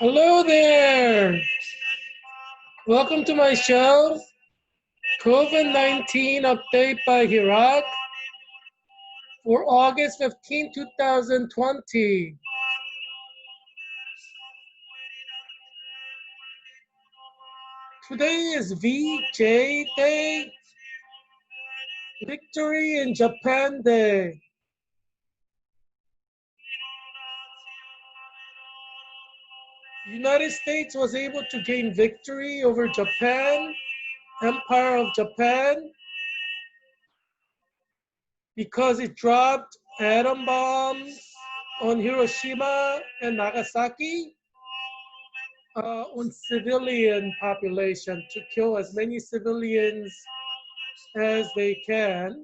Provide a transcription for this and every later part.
Hello there. Welcome to my show, COVID-19 update by Heerak for August 15, 2020. Today is VJ Day, Victory in Japan Day. United States was able to gain victory over Japan, Empire of Japan, because it dropped atom bombs on Hiroshima and Nagasaki on civilian population to kill as many civilians as they can.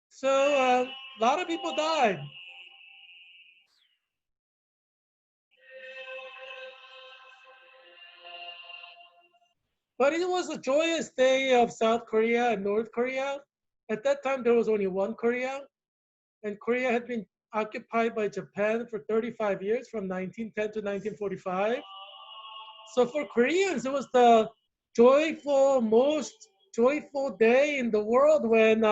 So a lot of people died. But it was a joyous day of South Korea and North Korea. At that time, there was only one Korea, and Korea had been occupied by Japan for 35 years, from 1910 to 1945. So for Koreans, it was the most joyful day in the world when,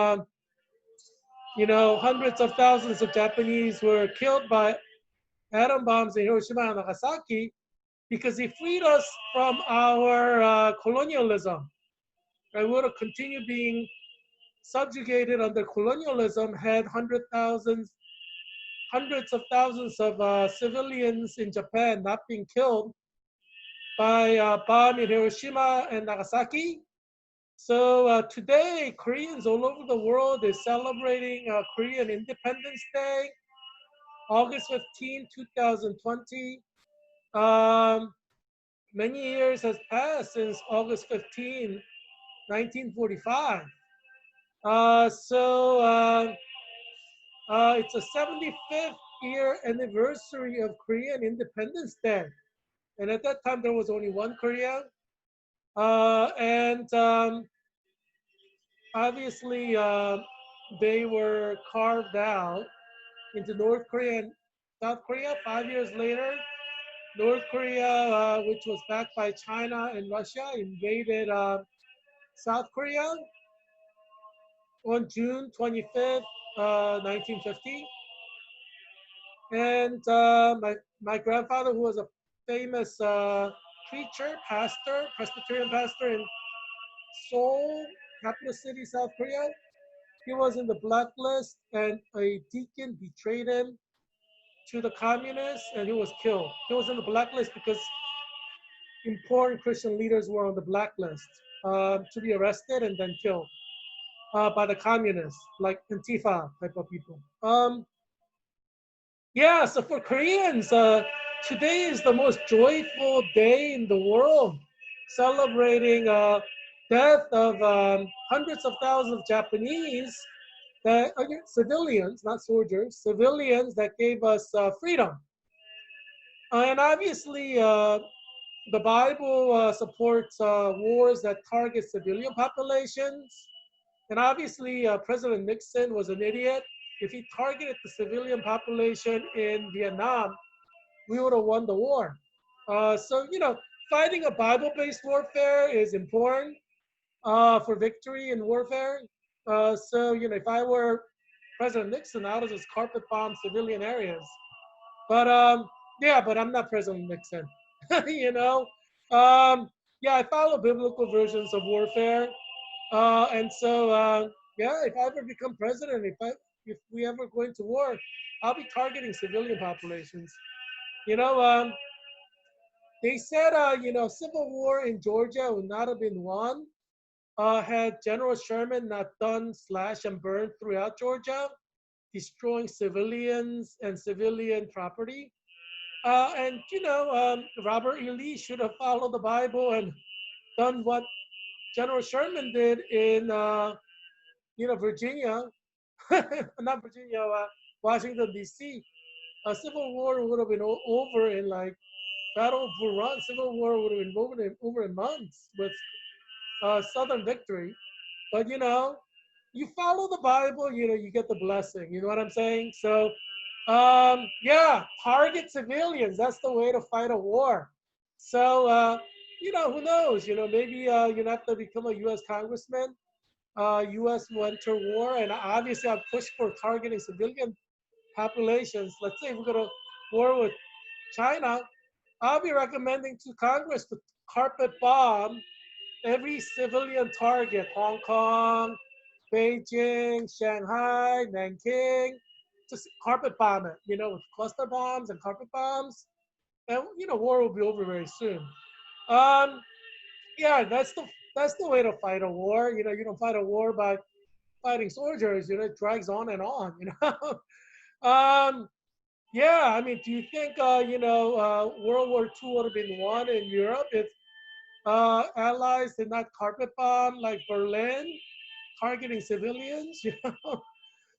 hundreds of thousands of Japanese were killed by atom bombs in Hiroshima and Nagasaki because they freed us from our colonialism. I would have continued being subjugated under colonialism had hundreds of thousands of civilians in Japan not being killed by a bomb in Hiroshima and Nagasaki. So today, Koreans all over the world is celebrating Korean Independence Day, August 15, 2020. Many years has passed since August 15, 1945. It's a 75th year anniversary of Korean Independence Day. And at that time, there was only one Korea. And obviously, they were carved out into North Korea and South Korea 5 years later. North Korea, which was backed by China and Russia, invaded South Korea on June 25th, 1950. And my grandfather, who was a famous preacher, pastor, Presbyterian pastor in Seoul, capital city, South Korea, he was in the blacklist, and a deacon betrayed him to the communists, and he was killed. He was in the blacklist because important Christian leaders were on the blacklist to be arrested and then killed by the communists, like Antifa type of people. So for Koreans, today is the most joyful day in the world, celebrating death of hundreds of thousands of Japanese that civilians, not soldiers, civilians that gave us freedom. And obviously, the Bible supports wars that target civilian populations. And obviously, President Nixon was an idiot. If he targeted the civilian population in Vietnam, we would have won the war. Fighting a Bible-based warfare is important for victory in warfare. If I were President Nixon, I would just carpet bomb civilian areas. But but I'm not President Nixon. you know, I follow biblical versions of warfare, if I ever become president, if we ever go into war, I'll be targeting civilian populations. You know, they said, civil war in Georgia would not have been won had General Sherman not done slash and burn throughout Georgia, destroying civilians and civilian property. Robert E. Lee should have followed the Bible and done what General Sherman did in, Virginia, not Virginia, Washington, D.C. A civil war would have been over in like Battle of Bull Run. Civil war would have been over in months with Southern victory. But you follow the Bible, you get the blessing. You know what I'm saying? So, yeah, target civilians. That's the way to fight a war. So, who knows? Maybe you have to become a U.S. congressman. U.S. will enter war, and obviously, I push for targeting civilian populations. Let's say if we go to war with China, I'll be recommending to Congress to carpet bomb every civilian target: Hong Kong, Beijing, Shanghai, Nanking. Just carpet bomb it, with cluster bombs and carpet bombs, and war will be over very soon. Um, yeah, that's the way to fight a war. You don't fight a war by fighting soldiers. It drags on and on. um, yeah, I mean, do you think World War II would have been won in Europe if Allies did not carpet bomb like Berlin, targeting civilians?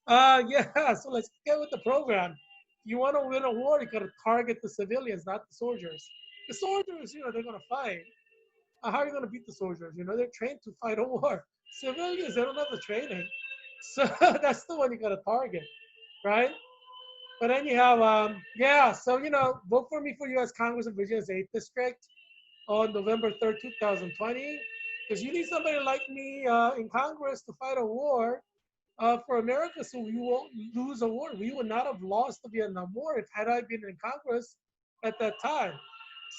Yeah. So let's get with the program. If you want to win a war, you got to target the civilians, not the soldiers. The soldiers, they're gonna fight. How are you gonna beat the soldiers? They're trained to fight a war. Civilians, they don't have the training. So that's the one you got to target, right? But anyhow, yeah. So vote for me for U.S. Congress in Virginia's 8th district on November 3rd, 2020, because you need somebody like me in Congress to fight a war for America, so we won't lose a war. We would not have lost the Vietnam War if had I been in Congress at that time.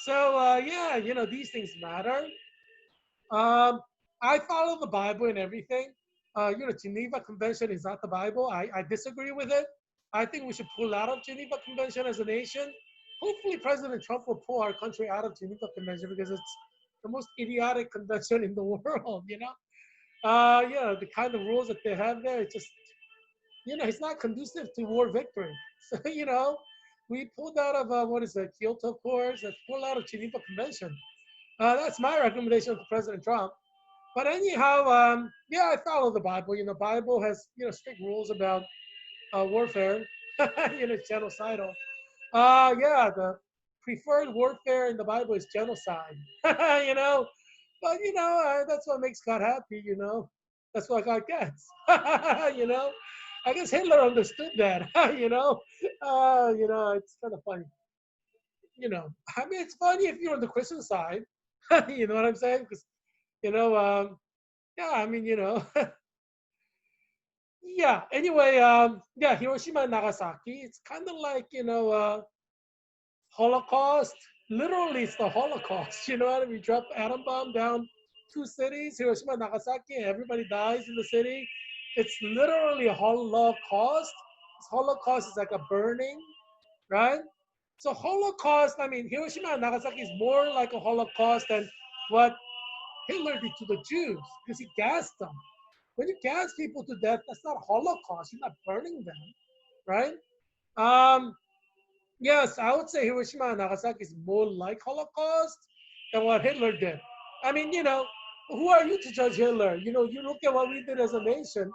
So yeah, these things matter. Um, I follow the Bible and everything. Geneva Convention is not the Bible. I disagree with it. I think we should pull out of Geneva Convention as a nation. Hopefully, President Trump will pull our country out of Geneva Convention because it's the most idiotic convention in the world. The kind of rules that they have there, it's just, it's not conducive to war victory. So, we pulled out of, what is it, Kyoto Accords, let's pull out of Geneva Convention. That's my recommendation to President Trump. But anyhow, yeah, I follow the Bible. Bible has strict rules about warfare. It's genocidal. Yeah, the preferred warfare in the Bible is genocide. you know, but that's what makes God happy. That's what God gets. I guess Hitler understood that. It's kind of funny. I mean, it's funny if you're on the Christian side. You know what I'm saying? Because you know, yeah, I mean, yeah. Anyway, yeah, Hiroshima and Nagasaki. It's kind of like Holocaust. Literally, it's the Holocaust. You know what I mean? We drop atom bomb down two cities, Hiroshima and Nagasaki, and everybody dies in the city. It's literally a Holocaust. This Holocaust is like a burning, right? So Holocaust, I mean, Hiroshima and Nagasaki is more like a Holocaust than what Hitler did to the Jews because he gassed them. When you gas people to death, that's not Holocaust. You're not burning them, right? Um, yes, I would say Hiroshima and Nagasaki is more like Holocaust than what Hitler did. I mean, who are you to judge Hitler? You look at what we did as a nation.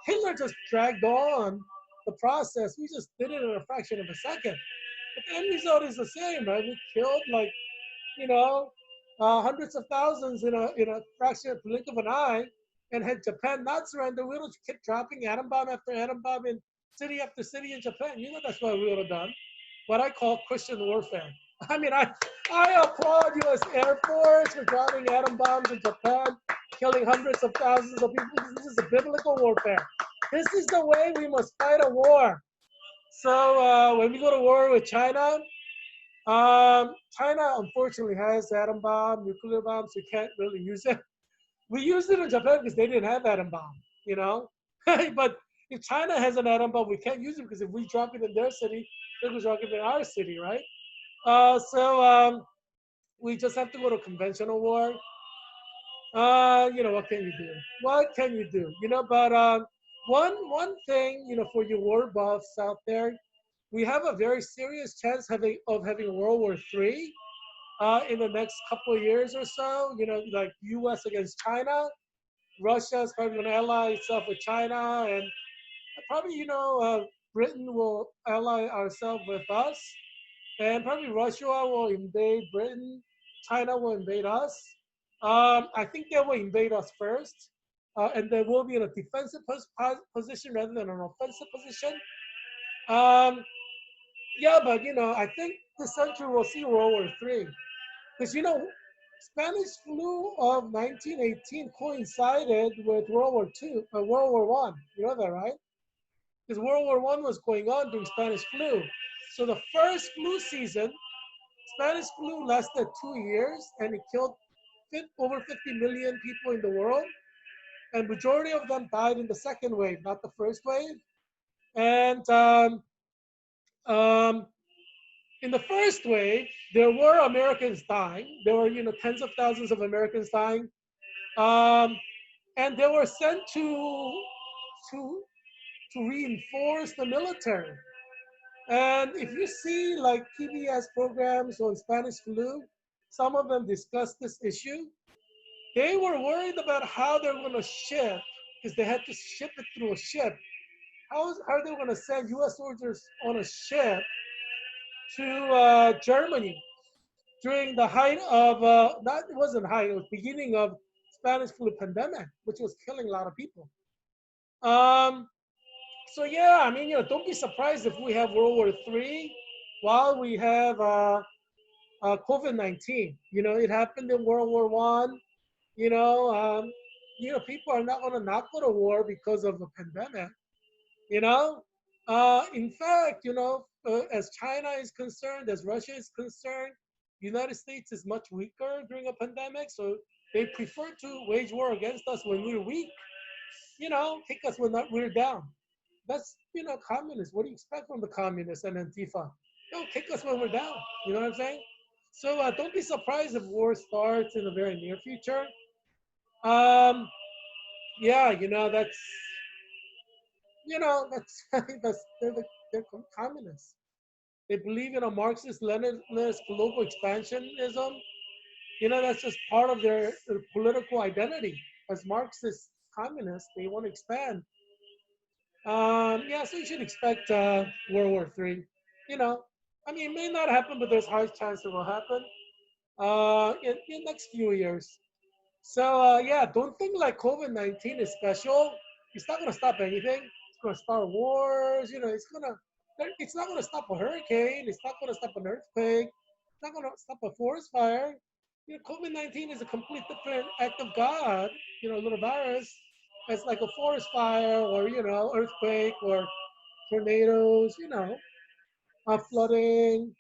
Hitler just dragged on the process. We just did it in a fraction of a second. But the end result is the same, right? We killed like you know, hundreds of thousands in a fraction of blink of an eye, and had Japan not surrender, we would have kept dropping atom bomb after atom bomb in city after city in Japan. That's what we would have done. What I call Christian warfare. I mean, I applaud U.S. Air Force for dropping atom bombs in Japan, killing hundreds of thousands of people. This is a biblical warfare. This is the way we must fight a war. So when we go to war with China, China unfortunately has atom bomb, nuclear bombs. We can't really use it. We used it in Japan because they didn't have atom bomb, you know. But if China has an atom bomb, we can't use it because if we drop it in their city, they're going to drop it in our city, right? So we just have to go to conventional war. What can you do? What can you do? But one thing, for your war buffs out there, we have a very serious chance of having World War III in the next couple of years or so. Like U.S. against China. Russia is probably going to ally itself with China, and probably Britain will ally ourselves with us, and probably Russia will invade Britain. China will invade us. I think they will invade us first. and they will be in a defensive position rather than an offensive position. Um, yeah, but I think this century we'll see World War III because Spanish flu of 1918 coincided with World War II, World War One. You know that, right? Because World War One was going on during Spanish flu. So the first flu season, Spanish flu lasted 2 years and it killed over 50 million people in the world. And majority of them died in the second wave, not the first wave. And um, in the first wave, there were Americans dying. There were, tens of thousands of Americans dying, um, and they were sent to to reinforce the military. And if you see like PBS programs on Spanish flu, some of them discuss this issue. They were worried about how they're going to ship because they had to ship it through a ship. How are they going to send U.S. soldiers on a ship to Germany during the height of not it wasn't height, it was beginning of Spanish flu pandemic, which was killing a lot of people. Um, so yeah, I mean, don't be surprised if we have World War III while we have COVID-19. It happened in World War One. You know, um, people are not going to not go to war because of a pandemic. You know, in fact, as China is concerned, as Russia is concerned, United States is much weaker during a pandemic, so they prefer to wage war against us when we're weak. Take us when we're down. That's communists. What do you expect from the communists and Antifa? They'll take us when we're down. You know what I'm saying? So don't be surprised if war starts in the very near future. Um, yeah, that's they're communists. They believe in a Marxist Leninist global expansionism. That's just part of their political identity. As Marxist communists, they want to expand. Yeah, so you should expect World War III. You know, I mean, it may not happen, but there's high chance it will happen in next few years. So yeah, don't think like COVID-19 is special. It's not gonna stop anything. It's gonna start wars. It's not gonna stop a hurricane. It's not gonna stop an earthquake. It's not gonna stop a forest fire. COVID-19 is a complete different act of God. A little virus. It's like a forest fire or earthquake or tornadoes. Flooding,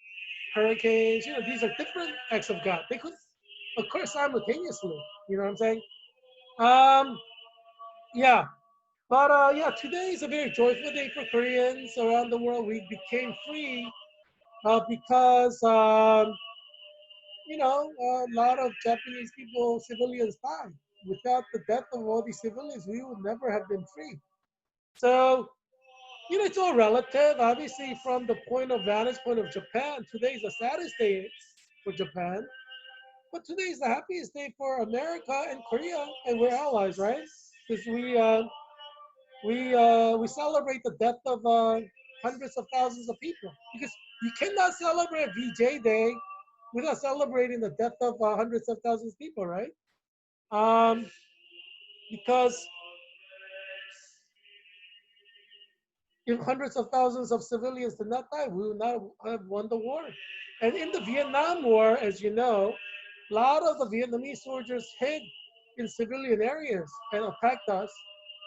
hurricanes. These are different acts of God. They could occur simultaneously. You know what I'm saying? Um, yeah, but yeah, today is a very joyful day for Koreans around the world. We became free because a lot of Japanese people, civilians died. Without the death of all these civilians, we would never have been free. So it's all relative. Obviously, from the vantage point of Japan, today is the saddest day for Japan. But today is the happiest day for America and Korea, and we're allies, right? Because we celebrate the death of hundreds of thousands of people. Because you cannot celebrate VJ Day without celebrating the death of hundreds of thousands of people, right? Um, because if hundreds of thousands of civilians did not die, we would not have won the war. And in the Vietnam War, as you know, a lot of the Vietnamese soldiers hid in civilian areas and attacked us.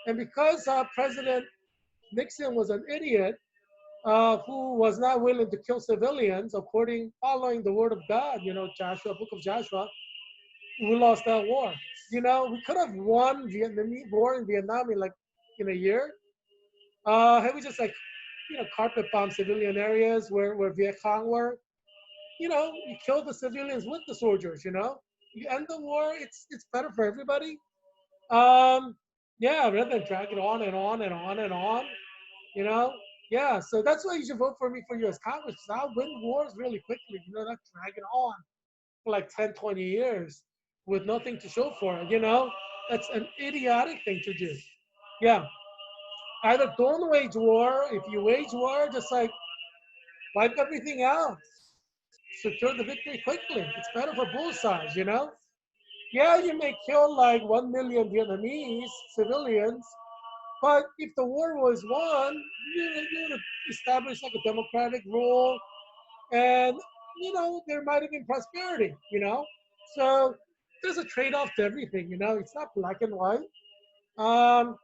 And because President Nixon was an idiot who was not willing to kill civilians, following the word of God, Joshua, book of Joshua, we lost that war. We could have won Vietnamese war in Vietnam in a year. Had we just carpet bomb civilian areas where Viet Cong were, you kill the civilians with the soldiers, you end the war, it's better for everybody. Um, yeah, rather than drag it on and on and on and on, you know. Yeah, so that's why you should vote for me for U.S. Congress, because I'll win wars really quickly, not drag it on for like 10, 20 years with nothing to show for it. That's an idiotic thing to do. Yeah, either don't wage war. If you wage war, just wipe everything out, secure the victory quickly. It's better for both sides. Yeah, you may kill like 1 million Vietnamese civilians, but if the war was won, you would establish like a democratic rule, and there might have been prosperity. So there's a trade-off to everything. It's not black and white. Um,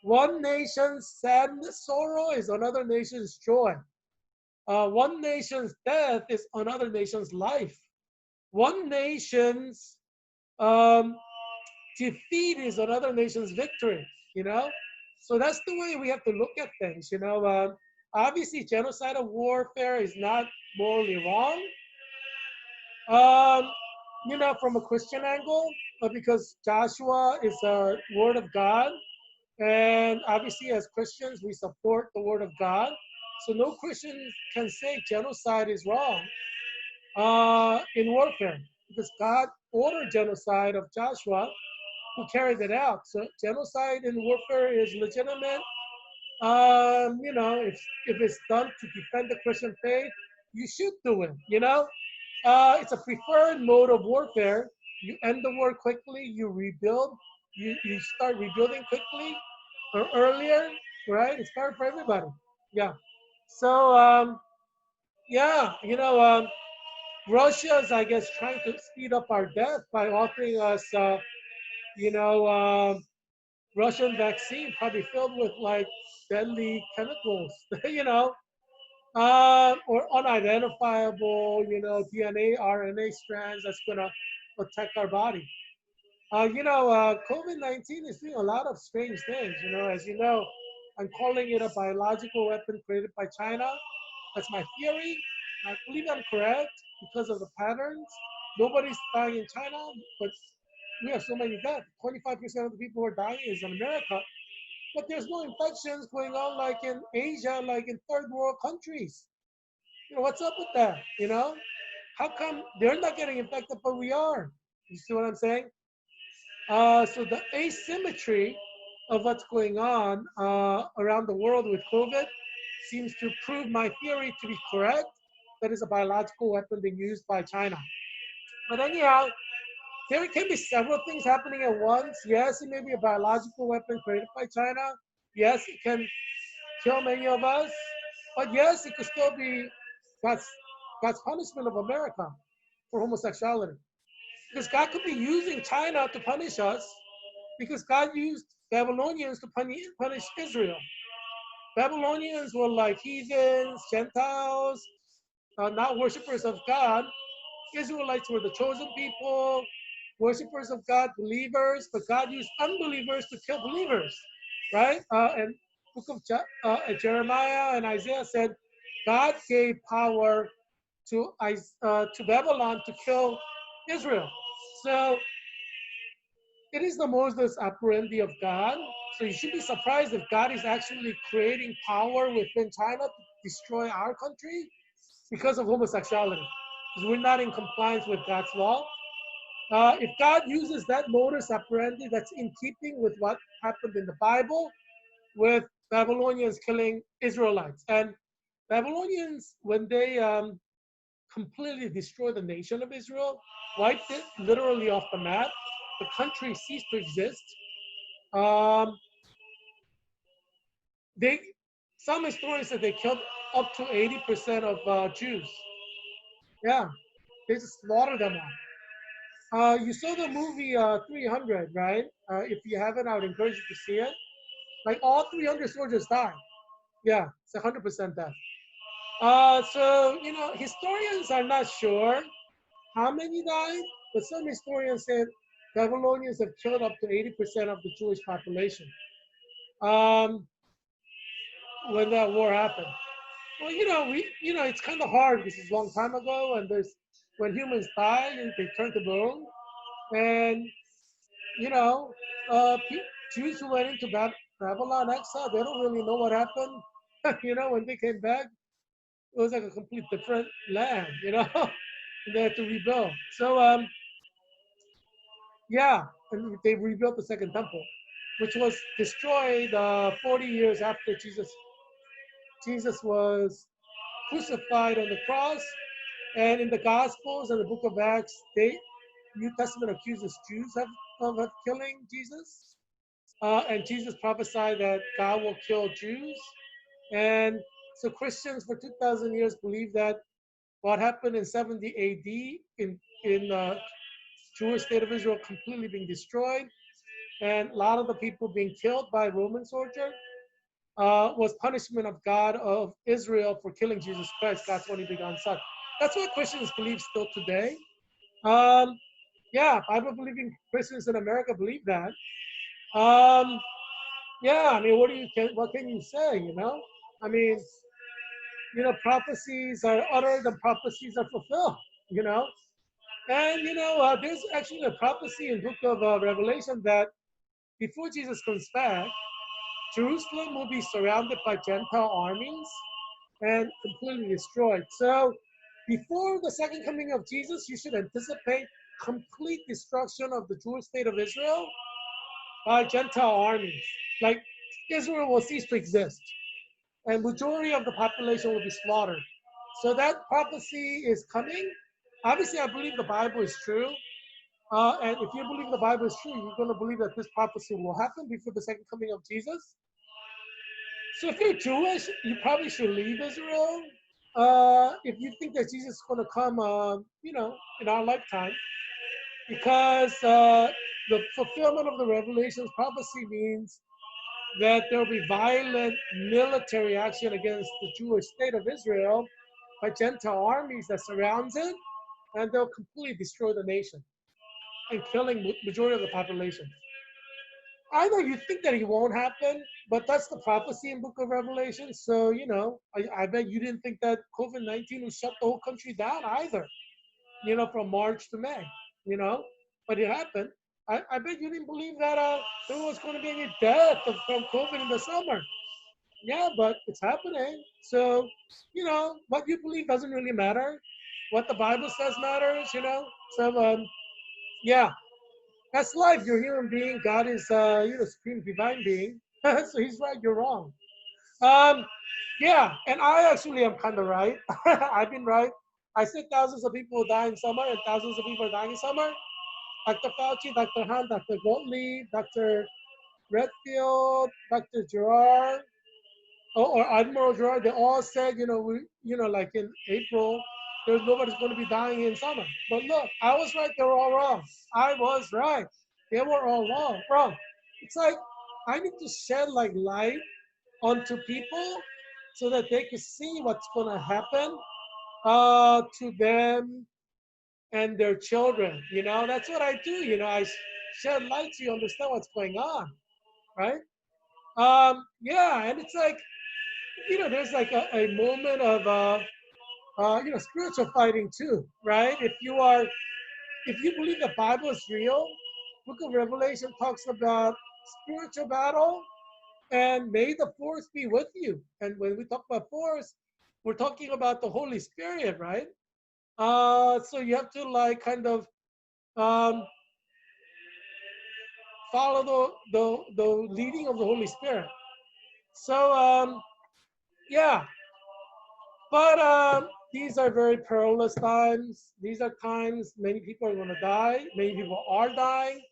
one nation's sadness, sorrow is another nation's joy. One nation's death is another nation's life. One nation's um, defeat is another nation's victory. You know, so that's the way we have to look at things. Obviously, genocidal warfare is not morally wrong. Um, from a Christian angle, because Joshua is a word of God, and obviously, as Christians, we support the word of God. So no Christian can say genocide is wrong in warfare, because God ordered genocide of Joshua, who carried it out. So genocide in warfare is legitimate. If it's done to defend the Christian faith, you should do it. It's a preferred mode of warfare. You end the war quickly, you rebuild, you start rebuilding quickly or earlier, right? It's better for everybody. Yeah. So, yeah, Russia is, I guess, trying to speed up our death by offering us, you know, um, Russian vaccine, probably filled with like deadly chemicals, or unidentifiable, DNA, RNA strands that's going to attack our body. COVID-19 is doing a lot of strange things. As you know, I'm calling it a biological weapon created by China. That's my theory. I believe I'm correct because of the patterns. Nobody's dying in China, but we have so many deaths. 25% of the people who are dying is in America. But there's no infections going on like in Asia, like in third world countries. What's up with that? How come they're not getting infected, but we are? You see what I'm saying? So the asymmetry of what's going on around the world with COVID seems to prove my theory to be correct. That is a biological weapon being used by China. But anyhow, there can be several things happening at once. Yes, it may be a biological weapon created by China. Yes, it can kill many of us. But yes, it could still be God's, God's punishment of America for homosexuality. Because God could be using China to punish us, because God used Babylonians to punish Israel. Babylonians were like heathens, Gentiles, not worshippers of God. Israelites were the chosen people, worshippers of God, believers, but God used unbelievers to kill believers, right? And book of Jeremiah and Isaiah said God gave power to Babylon to kill Israel. So it is the modus operandi of God. So you should be surprised if God is actually creating power within China to destroy our country because of homosexuality. Because we're not in compliance with God's law. If God uses that modus operandi, that's in keeping with what happened in the Bible with Babylonians killing Israelites. And Babylonians, when they completely destroyed the nation of Israel, wiped it literally off the map, the country ceased to exist. Um, they, some historians said they killed up to 80% of Jews. Yeah, they just slaughtered them all. You saw the movie 300, right? If you haven't, I would encourage you to see it. Like all 300 soldiers died. Yeah, it's 100% death. So, historians are not sure how many died, but some historians said Babylonians have killed up to 80% of the Jewish population um, when that war happened. Well, it's kind of hard because it's a long time ago, and when humans die, they turn to bone, and you know, Jews who went into Babylon exile, they don't really know what happened. When they came back, it was like a complete different land, and they had to rebuild. So, yeah, and they rebuilt the second temple, which was destroyed 40 years after Jesus was crucified on the cross. And in the Gospels and the book of Acts, New Testament accuses Jews of killing Jesus. And Jesus prophesied that God will kill Jews. And so Christians for 2,000 years believe that what happened in 70 AD in Jewish state of Israel completely being destroyed, and a lot of the people being killed by Roman soldiers was punishment of God of Israel for killing Jesus Christ, God's only begotten Son. That's what Christians believe still today. Um, yeah, Bible believing Christians in America believe that. Um, yeah, I mean, what can you say? I mean, prophecies are uttered and prophecies are fulfilled. You know, and there's actually a prophecy in Book of Revelation that before Jesus comes back, Jerusalem will be surrounded by Gentile armies and completely destroyed. So before the second coming of Jesus, you should anticipate complete destruction of the Jewish state of Israel by Gentile armies. Like Israel will cease to exist, and majority of the population will be slaughtered. So that prophecy is coming. Obviously, I believe the Bible is true. And if you believe the Bible is true, you're going to believe that this prophecy will happen before the second coming of Jesus. So if you're Jewish, you probably should leave Israel. If you think that Jesus is going to come, in our lifetime, because the fulfillment of the Revelation's prophecy means that there will be violent military action against the Jewish state of Israel by Gentile armies that surrounds it, and they'll completely destroy the nation and killing majority of the population. I know you think that it won't happen, but that's the prophecy in Book of Revelation. So, I bet you didn't think that COVID-19 would shut the whole country down either, from March to May, but it happened. I bet you didn't believe that there was going to be any death from COVID in the summer. Yeah, but it's happening. So, what you believe doesn't really matter. What the Bible says matters. So, yeah, that's life. You're a human being. God is, supreme divine being. So he's right. You're wrong. Um, yeah, and I actually am kind of right. I've been right. I said thousands of people will die in summer, and thousands of people are dying in summer. Dr. Fauci, Dr. Han, Dr. Gottlieb, Dr. Redfield, Dr. Gerard, or Admiral Gerard, they all said, like in April, there's nobody's going to be dying in summer. But look, I was right. They were all wrong. I was right. They were all wrong. Wrong. It's like I need to shed like light onto people so that they can see what's going to happen to them and their children. That's what I do. I shed light so you understand what's going on, right? Yeah, and it's like, there's like a moment of, spiritual fighting too, right? If you believe the Bible is real, Book of Revelation talks about spiritual battle, and may the force be with you. And when we talk about force, we're talking about the Holy Spirit, right? So you have to like kind of um, follow the leading of the Holy Spirit. So yeah, but these are very perilous times. These are times many people are going to die. Many people are dying.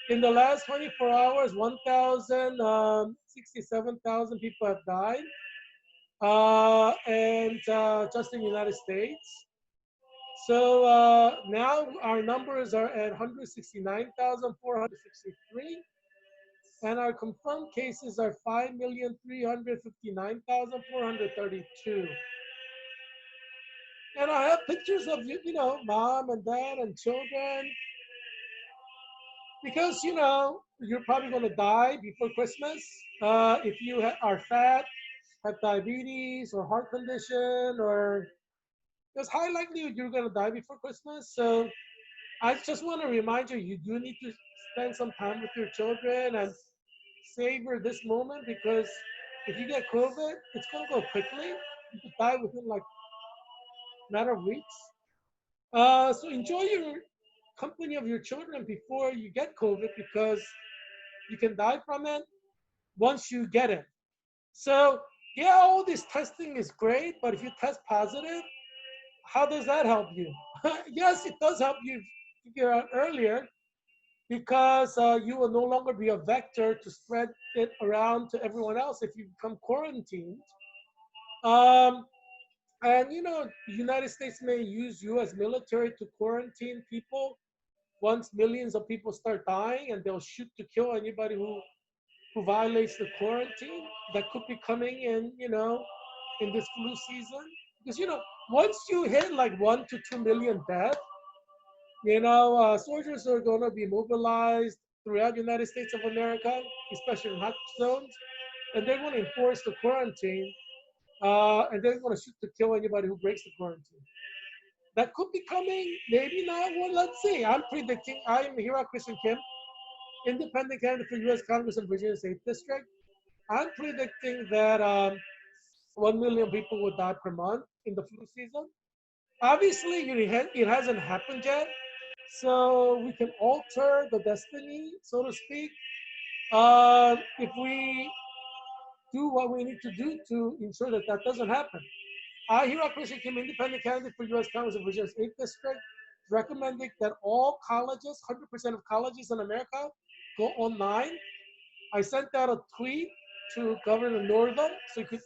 In the last 24 hours, 1,067,000 people have died. And just in the United States. So now our numbers are at 169,463, and our confirmed cases are 5,359,432. And I have pictures of mom and dad and children, because you're probably going to die before Christmas if you are fat, have diabetes or heart condition, or there's high likelihood you're going to die before Christmas. So I just want to remind you, you do need to spend some time with your children and savor this moment, because if you get COVID, it's going to go quickly. You could die within like a matter of weeks. So enjoy your company of your children before you get COVID, because you can die from it once you get it. So yeah, all this testing is great, but if you test positive, how does that help you? Yes, it does help you figure out earlier because you will no longer be a vector to spread it around to everyone else if you become quarantined. Um, and the United States may use U.S. military to quarantine people once millions of people start dying, and they'll shoot to kill anybody who violates the quarantine. That could be coming in this flu season. Because once you hit like 1 to 2 million deaths, soldiers are going to be mobilized throughout the United States of America, especially in hot zones, and they're going to enforce the quarantine, and they're going to shoot to kill anybody who breaks the quarantine. That could be coming, maybe not. Well, let's see. I'm predicting. I'm Heerak Christian Kim, independent candidate for U.S. Congress in Virginia's 8th District. I'm predicting that 1 million people will die per month in the flu season. Obviously, it hasn't happened yet, so we can alter the destiny, so to speak, if we do what we need to do to ensure that that doesn't happen. Heerak Christian Kim, independent candidate for U.S. Congress of Virginia's 8th District, recommending that all colleges, 100% of colleges in America, go online. I sent out a tweet to Governor Northam, so you could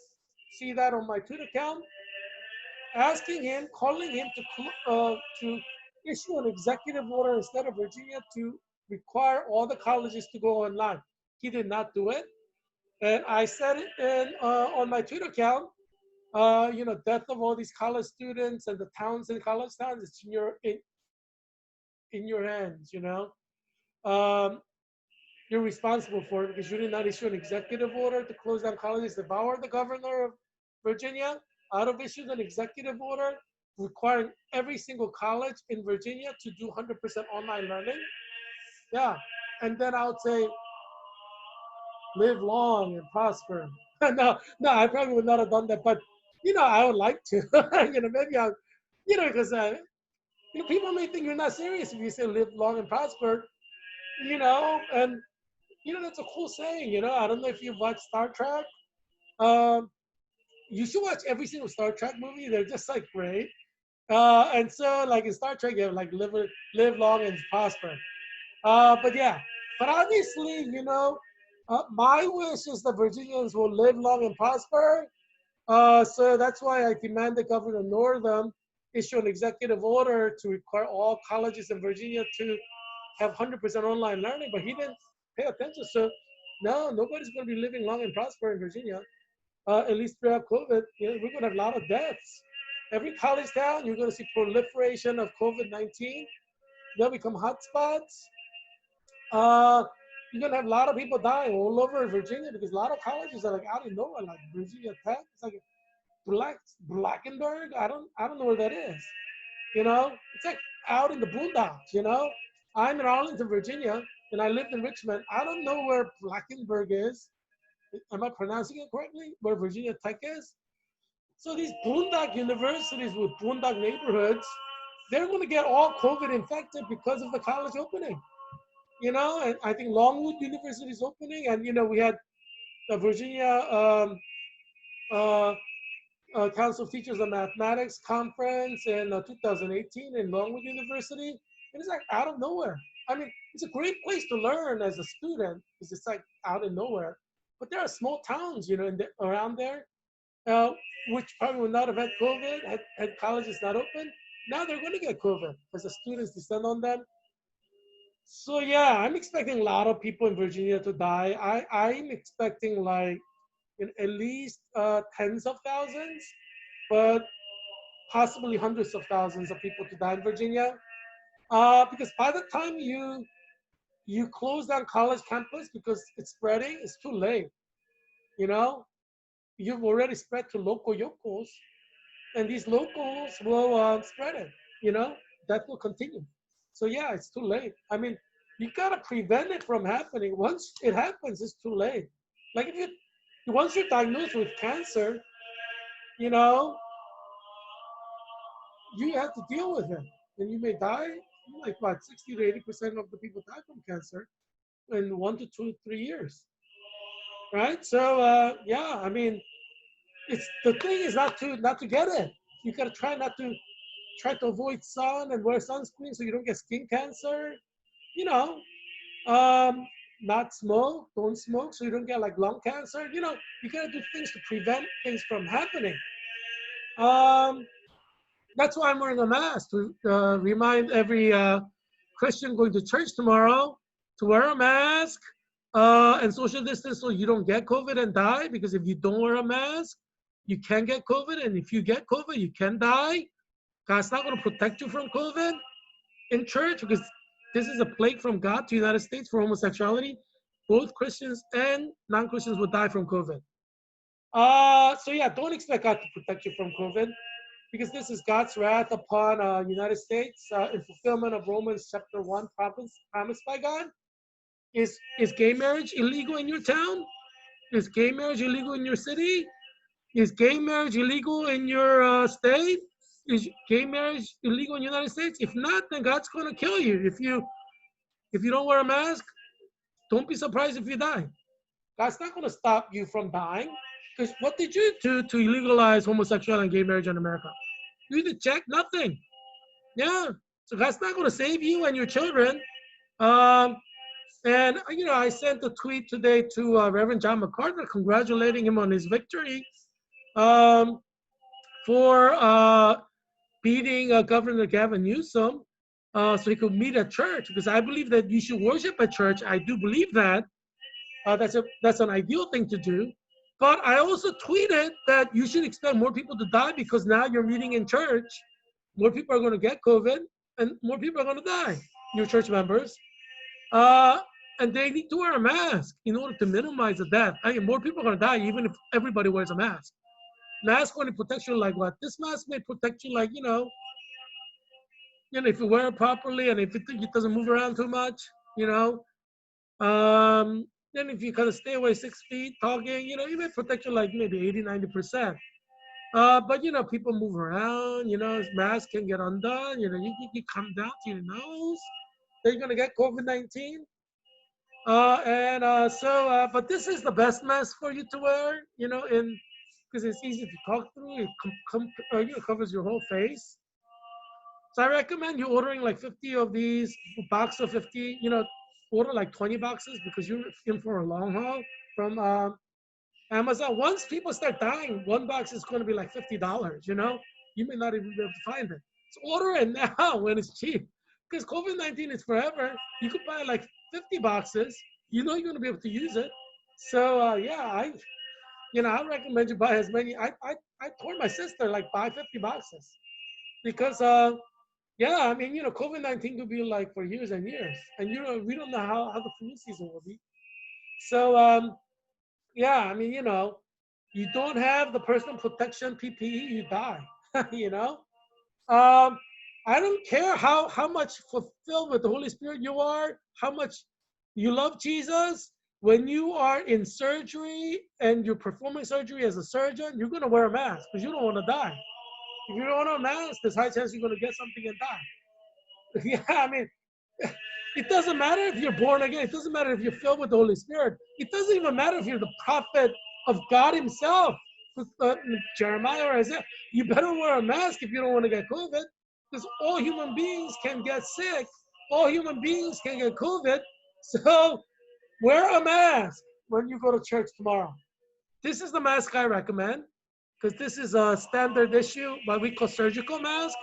see that on my Twitter account, asking him, calling him to issue an executive order instead of Virginia to require all the colleges to go online. He did not do it. And I said it on my Twitter account, death of all these college students and the towns and college towns, it's in your hands, you're responsible for it because you did not issue an executive order to close down colleges. If I were the governor of Virginia, I'd have issued an executive order requiring every single college in Virginia to do 100% online learning. Yeah. And then I would say, live long and prosper. No, I probably would not have done that, but I would like to. Maybe I'll, because people may think you're not serious if you say live long and prosper. And that's a cool saying. I don't know if you've watched Star Trek. You should watch every single Star Trek movie. They're just like great. And so, like in Star Trek, you have like live long and prosper. But yeah, but obviously, my wish is that Virginians will live long and prosper. So that's why I demanded Governor Northam issue an executive order to require all colleges in Virginia to have 100% online learning. But he didn't pay attention. So no, nobody's going to be living long and prosper in Virginia. At least throughout COVID, we're going to have a lot of deaths. Every college town, you're going to see proliferation of COVID-19. They'll become hotspots. You're gonna have a lot of people dying all over Virginia because a lot of colleges are like out of nowhere, like Virginia Tech. It's like Blackenberg. I don't know where that is. It's like out in the boondocks. I'm in Arlington, Virginia, and I lived in Richmond. I don't know where Blackenberg is. Am I pronouncing it correctly? Where Virginia Tech is? So these boondock universities with boondock neighborhoods, they're going to get all COVID infected because of the college opening. And I think Longwood University is opening, and we had the Virginia uh, Council of Teachers of Mathematics conference in 2018 in Longwood University, and it's like out of nowhere. I mean, it's a great place to learn as a student because it's like out of nowhere. But there are small towns, around there, which probably would not have had COVID had colleges not open. Now they're going to get COVID because the students descend on them. So yeah, I'm expecting a lot of people in Virginia to die. I'm expecting like at least tens of thousands, but possibly hundreds of thousands of people to die in Virginia. Because by the time you close down college campus because it's spreading, it's too late. You've already spread to local yokos, and these locals will spread it. That will continue. So yeah, it's too late. I mean, you gotta prevent it from happening. Once it happens, it's too late. Like once you're diagnosed with cancer, you have to deal with it, and you may die. Like what, 60 to 80% of the people die from cancer in 1 to 2, 3 years, right? So yeah, I mean, it's the thing is not to get it. You gotta try not to try to avoid sun and wear sunscreen so you don't get skin cancer. You know, um, not smoke, don't smoke so you don't get like lung cancer. You know, you gotta do things to prevent things from happening. Um, that's why I'm wearing a mask to remind every Christian going to church tomorrow to wear a mask and social distance so you don't get COVID and die. Because if you don't wear a mask, you can get COVID, and if you get COVID, you can die. God's not going to protect you from COVID in church because this is a plague from God to the United States for homosexuality. Both Christians and non-Christians will die from COVID. So yeah, don't expect God to protect you from COVID because this is God's wrath upon United States in fulfillment of Romans chapter 1 promised by God. Is gay marriage illegal in your town? Is gay marriage illegal in your city? Is gay marriage illegal in your state? Is gay marriage illegal in the United States? If not, then God's going to kill you. If you don't wear a mask, don't be surprised if you die. God's not going to stop you from dying. Because what did you do to legalize homosexuality and gay marriage in America? You did check nothing. Yeah. So God's not going to save you and your children. Um, and I sent a tweet today to Reverend John MacArthur congratulating him on his victory um, for beating Governor Gavin Newsom, so he could meet at church. Because I believe that you should worship at church. I do believe that. That's an ideal thing to do. But I also tweeted that you should expect more people to die because now you're meeting in church. More people are going to get COVID, and more people are going to die. Your church members, uh, and they need to wear a mask in order to minimize the death. I mean, more people are going to die even if everybody wears a mask. Mask only protects you like what? This mask may protect you like if you wear it properly and if it doesn't move around too much, you know. Then if you kind of stay away 6 feet talking, it may protect you like maybe 80, 90%. But people move around, mask can get undone, you come down to your nose, then you're gonna get COVID-19. But this is the best mask for you to wear, because it's easy to talk through. It covers your whole face. So I recommend you ordering like 50 of these, box of 50, order like 20 boxes because you're in for a long haul from Amazon. Once people start dying, one box is going to be like $50, You may not even be able to find it. So order it now when it's cheap because COVID-19 is forever. You could buy like 50 boxes. You're going to be able to use it. So I recommend you buy as many. I told my sister like buy 50 boxes because COVID-19 could be like for years and years, and we don't know how the flu season will be. So you don't have the personal protection PPE, you die. you know. I don't care how much fulfilled with the Holy Spirit you are, how much you love Jesus. When you are in surgery and you're performing surgery as a surgeon, you're going to wear a mask because you don't want to die. If you don't wear a mask, there's high chance you're going to get something and die. Yeah, I mean, it doesn't matter if you're born again. It doesn't matter if you're filled with the Holy Spirit. It doesn't even matter if you're the prophet of God himself, Jeremiah or Isaiah. You better wear a mask if you don't want to get COVID, because all human beings can get sick. All human beings can get COVID. So wear a mask when you go to church tomorrow. This is the mask I recommend, because this is a standard issue, what we call surgical mask.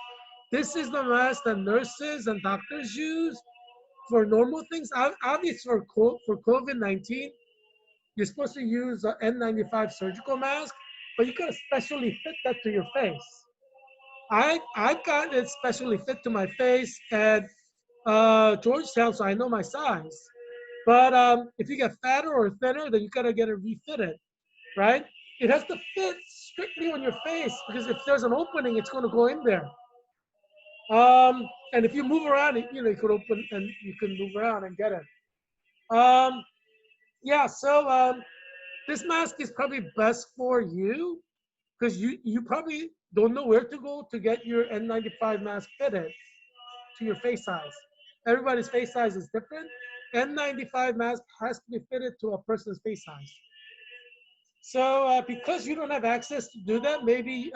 This is the mask that nurses and doctors use for normal things. Obviously, for COVID-19, you're supposed to use an N95 surgical mask, but you gotta specially fit that to your face. I got it specially fit to my face at Georgetown, so I know my size. But if you get fatter or thinner, then you gotta get it refitted, right? It has to fit strictly on your face because if there's an opening, it's gonna go in there. And if you move around, you could open and you can move around and get it. Um, so this mask is probably best for you because you probably don't know where to go to get your N95 mask fitted to your face size. Everybody's face size is different. N95 mask has to be fitted to a person's face size. So because you don't have access to do that, maybe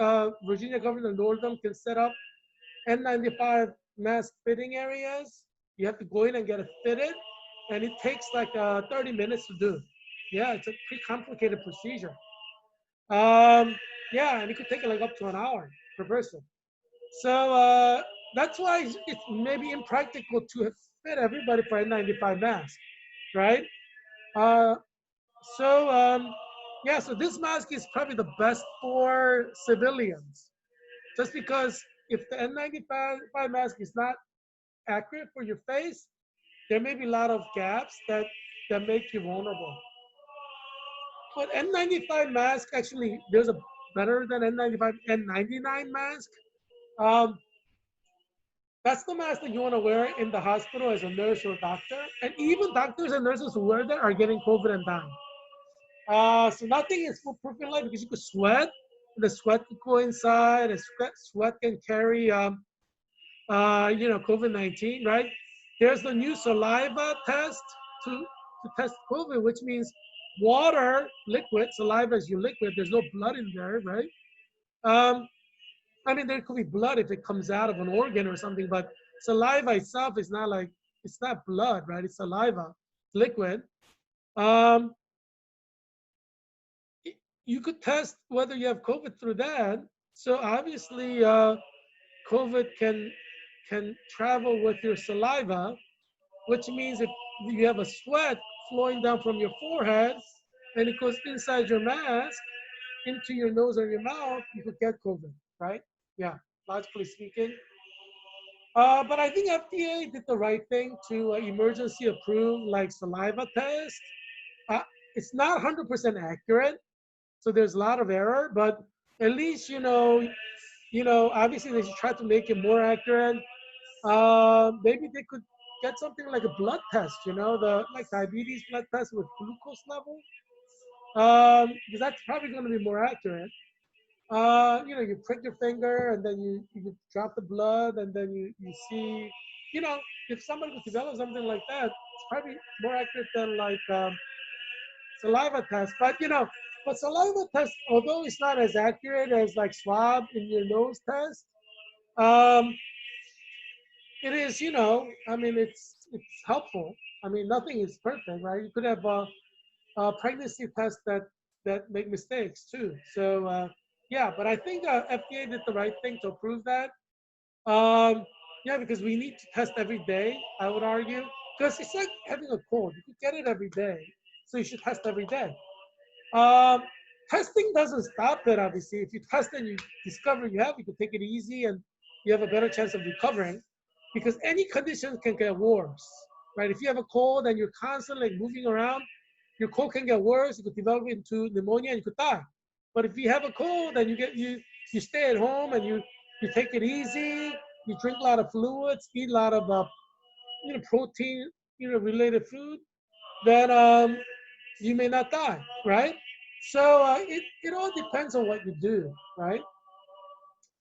Virginia Governor Northam can set up N95 mask fitting areas. You have to go in and get it fitted, and it takes like 30 minutes to do. Yeah, it's a pretty complicated procedure. Um, yeah, and it could take like up to an hour per person. So that's why it's maybe impractical to fit everybody for N95 mask, right? Uh, so yeah, so this mask is probably the best for civilians, just because if the N95 mask is not accurate for your face, there may be a lot of gaps that make you vulnerable. But N95 mask actually, there's a better than N95 N99 mask. Um, that's the mask that you want to wear in the hospital as a nurse or doctor. And even doctors and nurses who wear that are getting COVID and dying. So nothing is foolproof in life because you could sweat. The sweat could go inside, and sweat can carry, COVID-19, right? There's the new saliva test to test COVID, which means water, liquid, saliva is your liquid. There's no blood in there, right? Um, I mean, there could be blood if it comes out of an organ or something, but saliva itself is not like, it's not blood, right? It's saliva, liquid. Um, you could test whether you have COVID through that. So obviously, COVID can travel with your saliva, which means if you have a sweat flowing down from your forehead and it goes inside your mask, into your nose or your mouth, you could get COVID, right? Yeah, logically speaking. But I think FDA did the right thing to emergency approve like saliva test. Uh, it's not 100% accurate, so there's a lot of error. But at least obviously they should try to make it more accurate. Maybe they could get something like a blood test, the like diabetes blood test with glucose level, because that's probably going to be more accurate. You prick your finger and then you drop the blood and then you see, you know, if somebody would develop something like that, it's probably more accurate than like saliva test. But saliva test, although it's not as accurate as like swab in your nose test, um, it is, I mean, it's helpful. I mean, nothing is perfect, right? You could have pregnancy tests that make mistakes too. So yeah, but I think FDA did the right thing to approve that. Yeah, because we need to test every day. I would argue because it's like having a cold. You could get it every day, so you should test every day. Um, Testing doesn't stop it. Obviously, if you test and you discover you have, you can take it easy and you have a better chance of recovering, because any condition can get worse, right? If you have a cold and you're constantly moving around, your cold can get worse. You could develop into pneumonia and you could die. But if you have a cold and you stay at home and you take it easy, you drink a lot of fluids, eat a lot of protein related food, then you may not die, right? So it all depends on what you do, right?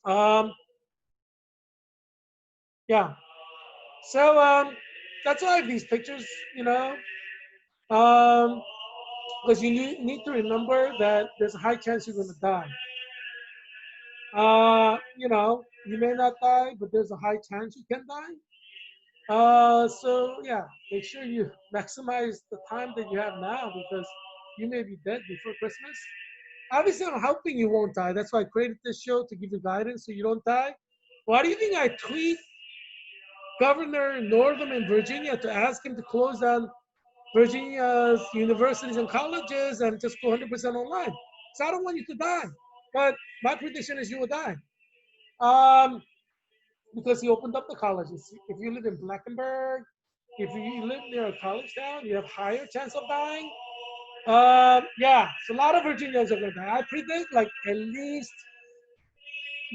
Um, yeah. So that's why I have these pictures, um, because you need to remember that there's a high chance you're going to die. You may not die, but there's a high chance you can die. So yeah, make sure you maximize the time that you have now because you may be dead before Christmas. Obviously, I'm hoping you won't die. That's why I created this show to give you guidance so you don't die. Why do you think I tweet Governor Northam in Virginia to ask him to close down Virginia's universities and colleges and just go 100% online? So I don't want you to die. But my prediction is you will die. Um, because he opened up the colleges. If you live in Blackenberg, if you live near a college town, you have higher chance of dying. Yeah, so a lot of Virginians are going to die. I predict like at least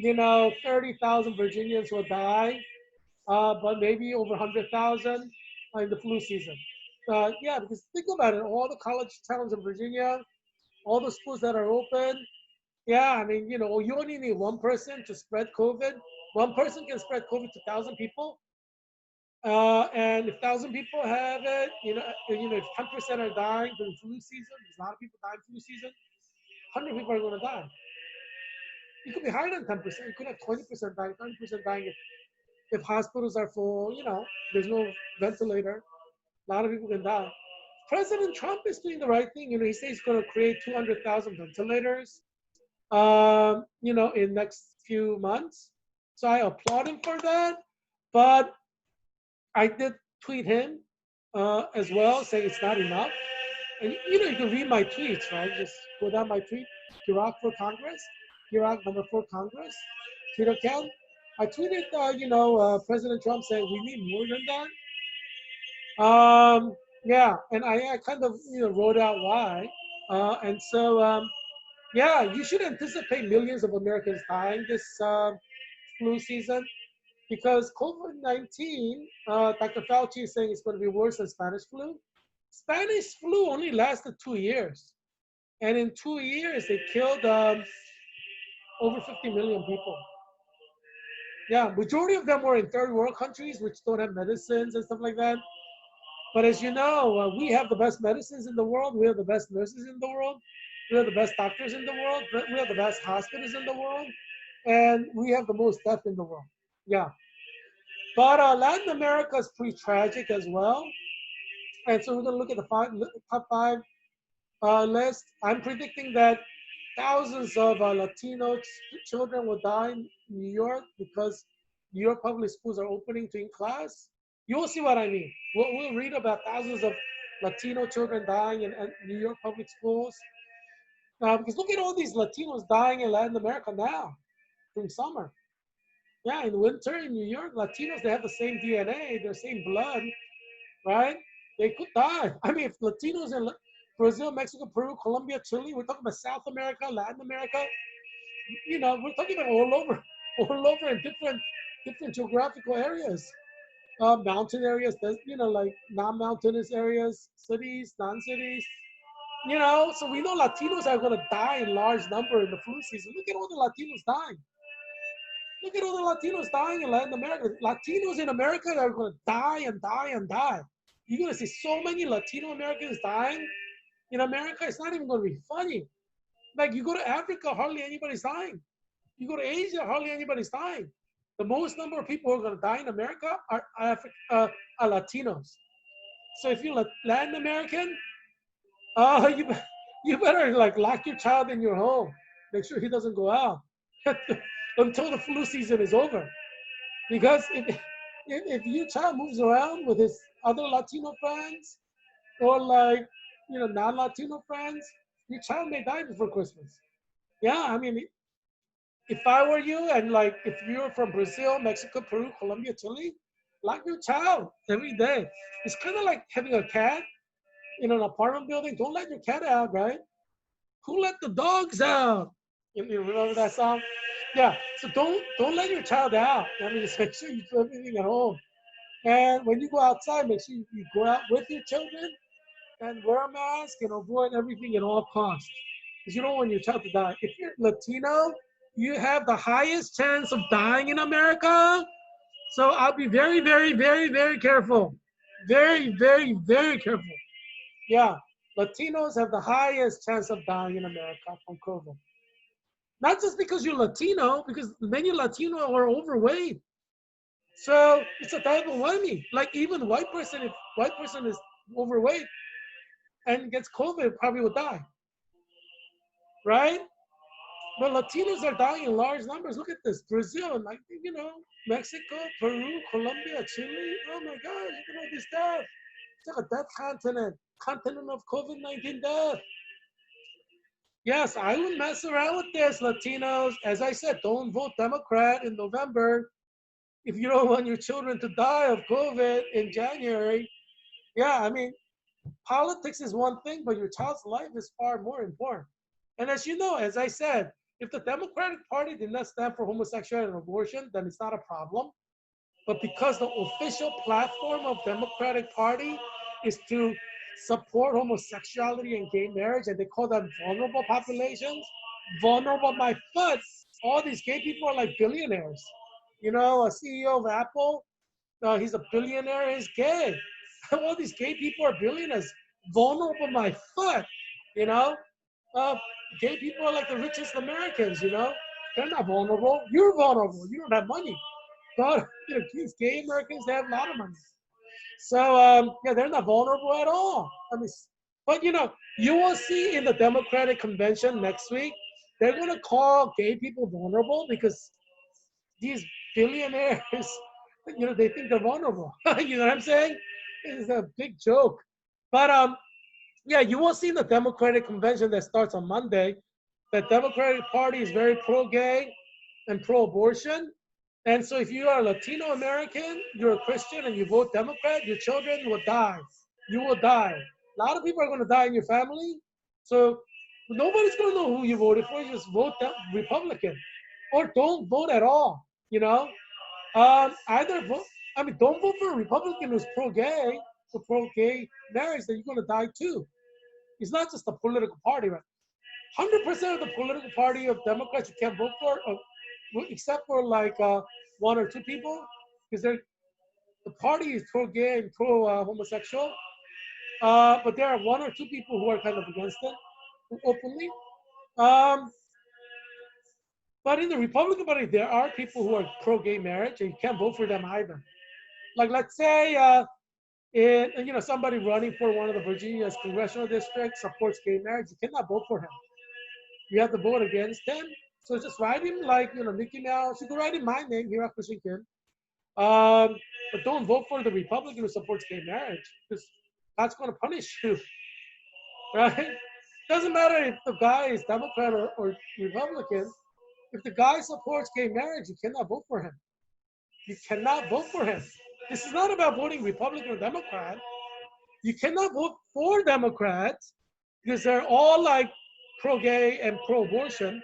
30,000 Virginians will die, but maybe over 100,000 in the flu season. Yeah, because think about it, all the college towns in Virginia, all the schools that are open. Yeah, I mean, you only need one person to spread COVID. One person can spread COVID to 1,000 people. And if 1,000 people have it, if 10% are dying during flu season, there's a lot of people dying flu season. 100 people are going to die. it could be higher than 10%. You could have 20% dying, 30% dying if hospitals are full. There's no ventilator. A lot of people can die. President Trump is doing the right thing. He says he's going to create 200,000 ventilators, in next few months. So I applaud him for that. But I did tweet him as well, saying it's not enough. And you can read my tweets, right? Just go down my tweet, Heerak for Congress, Heerak number 4 Congress, Twitter account. I tweeted, President Trump saying we need more than that. Yeah, and I kind of wrote out why. And so yeah, you should anticipate millions of Americans dying this flu season because COVID-19, Dr. Fauci is saying it's going to be worse than Spanish flu. Spanish flu only lasted 2 years. And in 2 years, it killed over 50 million people. Yeah, majority of them were in third world countries, which don't have medicines and stuff like that. But as you know, we have the best medicines in the world. We have the best nurses in the world. We have the best doctors in the world. We have the best hospitals in the world. And we have the most death in the world. Yeah. But Latin America is pretty tragic as well. And so we're going to look at the top five list. I'm predicting that thousands of Latino children will die in New York because New York public schools are opening to in class. You'll see what I mean. We'll read about thousands of Latino children dying in New York public schools. Because look at all these Latinos dying in Latin America now during summer. Yeah, in winter in New York, Latinos, they have the same DNA, the same blood, right? They could die. I mean, if Latinos in Brazil, Mexico, Peru, Colombia, Chile, we're talking about South America, Latin America, we're talking about all over in different geographical areas. Mountain areas, like non-mountainous areas, cities, non-cities. So we know Latinos are going to die in large number in the flu season. Look at all the Latinos dying. Look at all the Latinos dying in Latin America. Latinos in America are going to die and die and die. You're going to see so many Latino Americans dying in America. It's not even going to be funny. Like you go to Africa, hardly anybody's dying. You go to Asia, hardly anybody's dying. The most number of people who are going to die in America are Latinos. So if you're Latin American, you you better like lock your child in your home. Make sure he doesn't go out until the flu season is over. Because if your child moves around with his other Latino friends or like non-Latino friends, your child may die before Christmas. Yeah, I mean, if I were you and like if you're from Brazil, Mexico, Peru, Colombia, Chile, lock your child every day. It's kind of like having a cat in an apartment building. Don't let your cat out, right? Who let the dogs out? You remember that song? Yeah. So don't let your child out. I mean, just make sure you do everything at home. And when you go outside, make sure you go out with your children and wear a mask and avoid everything at all costs. Because you don't want your child to die. If you're Latino, you have the highest chance of dying in America. So I'll be very, very, very, very careful. Very, very, very careful. Yeah. Latinos have the highest chance of dying in America from COVID. Not just because you're Latino, because many Latino are overweight. So it's a double whammy. Like even white person, if white person is overweight and gets COVID, probably will die. Right? But Latinos are dying in large numbers. Look at this. Brazil, like Mexico, Peru, Colombia, Chile. Oh my gosh, look at all this death. It's like a death continent of COVID-19 death. Yes, I would mess around with this, Latinos. As I said, don't vote Democrat in November if you don't want your children to die of COVID in January. Yeah, I mean, politics is one thing, but your child's life is far more important. And as you know, as I said, if the Democratic Party did not stand for homosexuality and abortion, then it's not a problem. But because the official platform of Democratic Party is to support homosexuality and gay marriage, and they call them vulnerable populations, vulnerable my foot. All these gay people are like billionaires. A CEO of Apple, he's a billionaire, he's gay. All these gay people are billionaires. Vulnerable my foot, you know? Gay people are like the richest Americans, They're not vulnerable. You're vulnerable. You don't have money. But these gay Americans, they have a lot of money. So yeah, they're not vulnerable at all. I mean, but you will see in the Democratic convention next week, they're going to call gay people vulnerable because these billionaires, they think they're vulnerable. You know what I'm saying? It's a big joke. But yeah, you will see in the Democratic convention that starts on Monday, the Democratic Party is very pro-gay and pro-abortion. And so if you are a Latino American, you're a Christian, and you vote Democrat, your children will die. You will die. A lot of people are going to die in your family. So nobody's going to know who you voted for. You just vote Republican. Or don't vote at all. Either vote, I mean, don't vote for a Republican who's pro-gay, or pro-gay marriage, then you're going to die too. It's not just a political party, right? 100% of the political party of Democrats you can't vote for, except for like one or two people, because the party is pro-gay and pro-homosexual. But there are one or two people who are kind of against it openly. Um, but in the Republican Party, there are people who are pro-gay marriage, and you can't vote for them either. Like let's say somebody running for one of the Virginia's congressional districts supports gay marriage, you cannot vote for him. You have to vote against him. So just write him like Mickey Mouse. You can write in my name, Heerak Christian Kim. But don't vote for the Republican who supports gay marriage, because God's going to punish you, right? Doesn't matter if the guy is Democrat or Republican. If the guy supports gay marriage, you cannot vote for him. You cannot vote for him. This is not about voting Republican or Democrat. You cannot vote for Democrats because they're all like pro-gay and pro-abortion,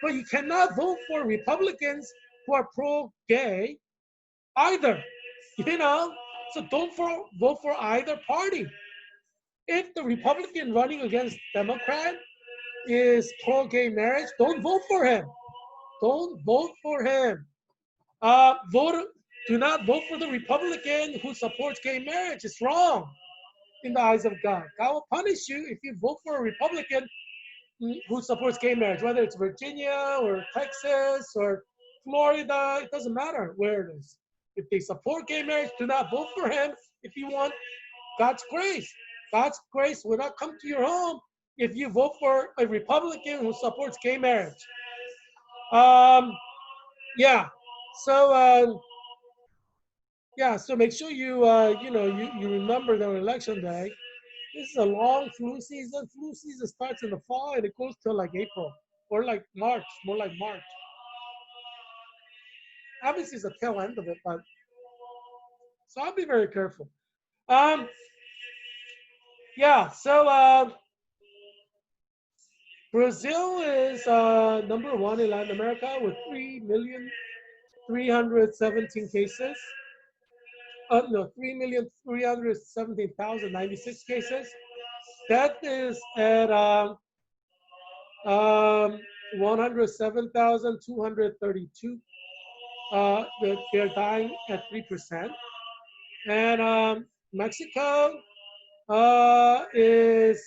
but you cannot vote for Republicans who are pro-gay either. So don't vote for either party. If the Republican running against Democrat is pro-gay marriage, don't vote for him. Don't vote for him. Do not vote for the Republican who supports gay marriage. It's wrong in the eyes of God. God will punish you if you vote for a Republican who supports gay marriage, whether it's Virginia or Texas or Florida. It doesn't matter where it is. If they support gay marriage, do not vote for him if you want God's grace. God's grace will not come to your home if you vote for a Republican who supports gay marriage. Yeah. So so make sure you remember that on election day. This is a long flu season. Flu season starts in the fall and it goes till like April or like March, more like March. Obviously, it's the tail end of it, but so I'll be very careful. Yeah. So Brazil is number one in Latin America with 3,317 cases. No, 3,317,096 cases. Death is at 107,232. They're dying at 3%. And Mexico has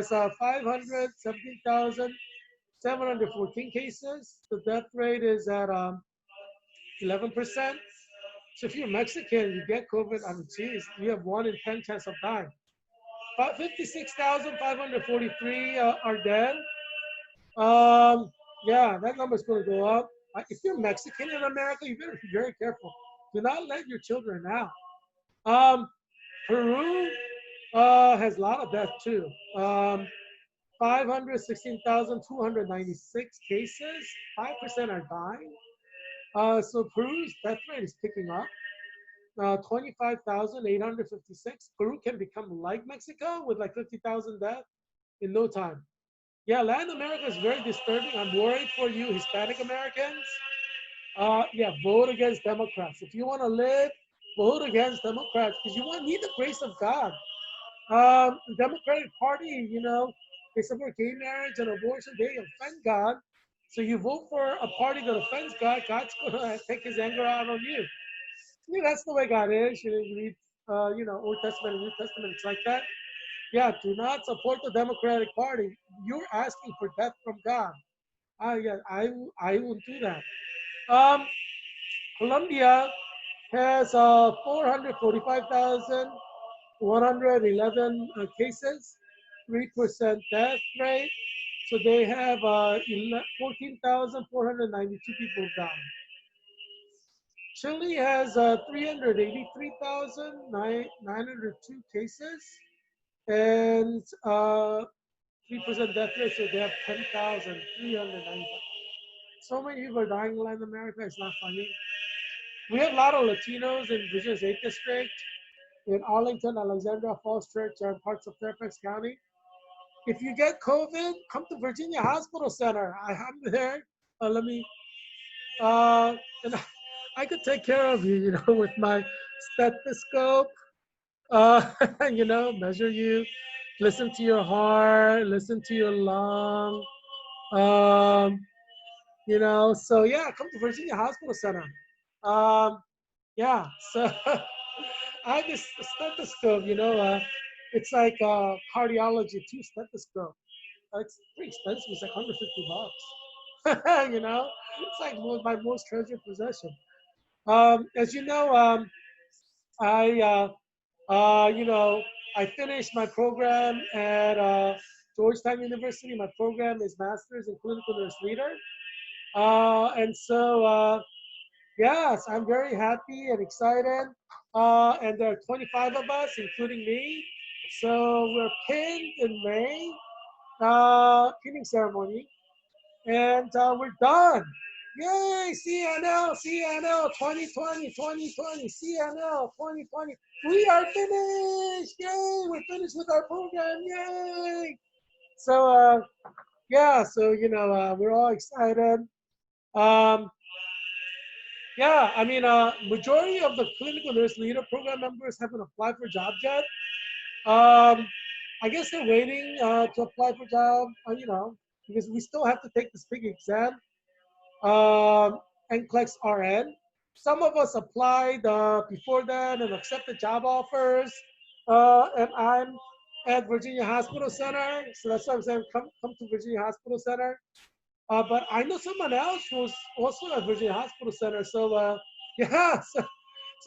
517,714 cases. The death rate is at 11%. So if you're Mexican, you get COVID, I mean, geez, you have 1 in 10 chance of dying. About 56,543 are dead. Yeah, that number is going to go up. If you're Mexican in America, you better be very careful. Do not let your children out. Peru has a lot of death too. 516,296 cases. 5% are dying. So Peru's death rate is picking up. 25,856. Peru can become like Mexico with like 50,000 deaths in no time. Yeah, Latin America is very disturbing. I'm worried for you, Hispanic Americans. Yeah, vote against Democrats. If you want to live, vote against Democrats because you need the grace of God. The Democratic Party, they support gay marriage and abortion. They offend God. So you vote for a party that offends God, God's going to take his anger out on you. That's the way God is. You read, Old Testament and New Testament. It's like that. Yeah, do not support the Democratic Party. You're asking for death from God. Yeah, I won't do that. Um, Colombia has 445,111 cases, 3% death rate. So they have 14,492 people down. Chile has 383,902 cases and 3% death rate. So they have 10,395. So many people are dying in Latin America. It's not funny. We have a lot of Latinos in Virginia's 8th District, in Arlington, Alexandria Falls Church, and parts of Fairfax County. If you get COVID, come to Virginia Hospital Center. I'm there. Let me, and I could take care of you, with my stethoscope, measure you, listen to your heart, listen to your lung. Um, so yeah, come to Virginia Hospital Center. Um, yeah, so I have this stethoscope, it's like cardiology, two stethoscope. It's pretty expensive. It's like $150. It's like my most treasured possession. As you know, I you know I finished my program at Georgetown University. My program is Master's in Clinical Nurse Leader, and so yes, I'm very happy and excited. And there are 25 of us, including me. So we're pinned in May, pinning ceremony, and we're done. Yay, CNL, CNL 2020, 2020, CNL 2020. We are finished. Yay, we're finished with our program. Yay. So, yeah, so, we're all excited. Um, yeah, I mean, majority of the clinical nurse leader program members haven't applied for jobs yet. Um, I guess they're waiting to apply for job, because we still have to take this big exam, NCLEX RN. Some of us applied before that and accepted job offers, and I'm at Virginia Hospital Center, so that's why I'm saying come to Virginia Hospital Center. But I know someone else who's also at Virginia Hospital Center, so yeah, so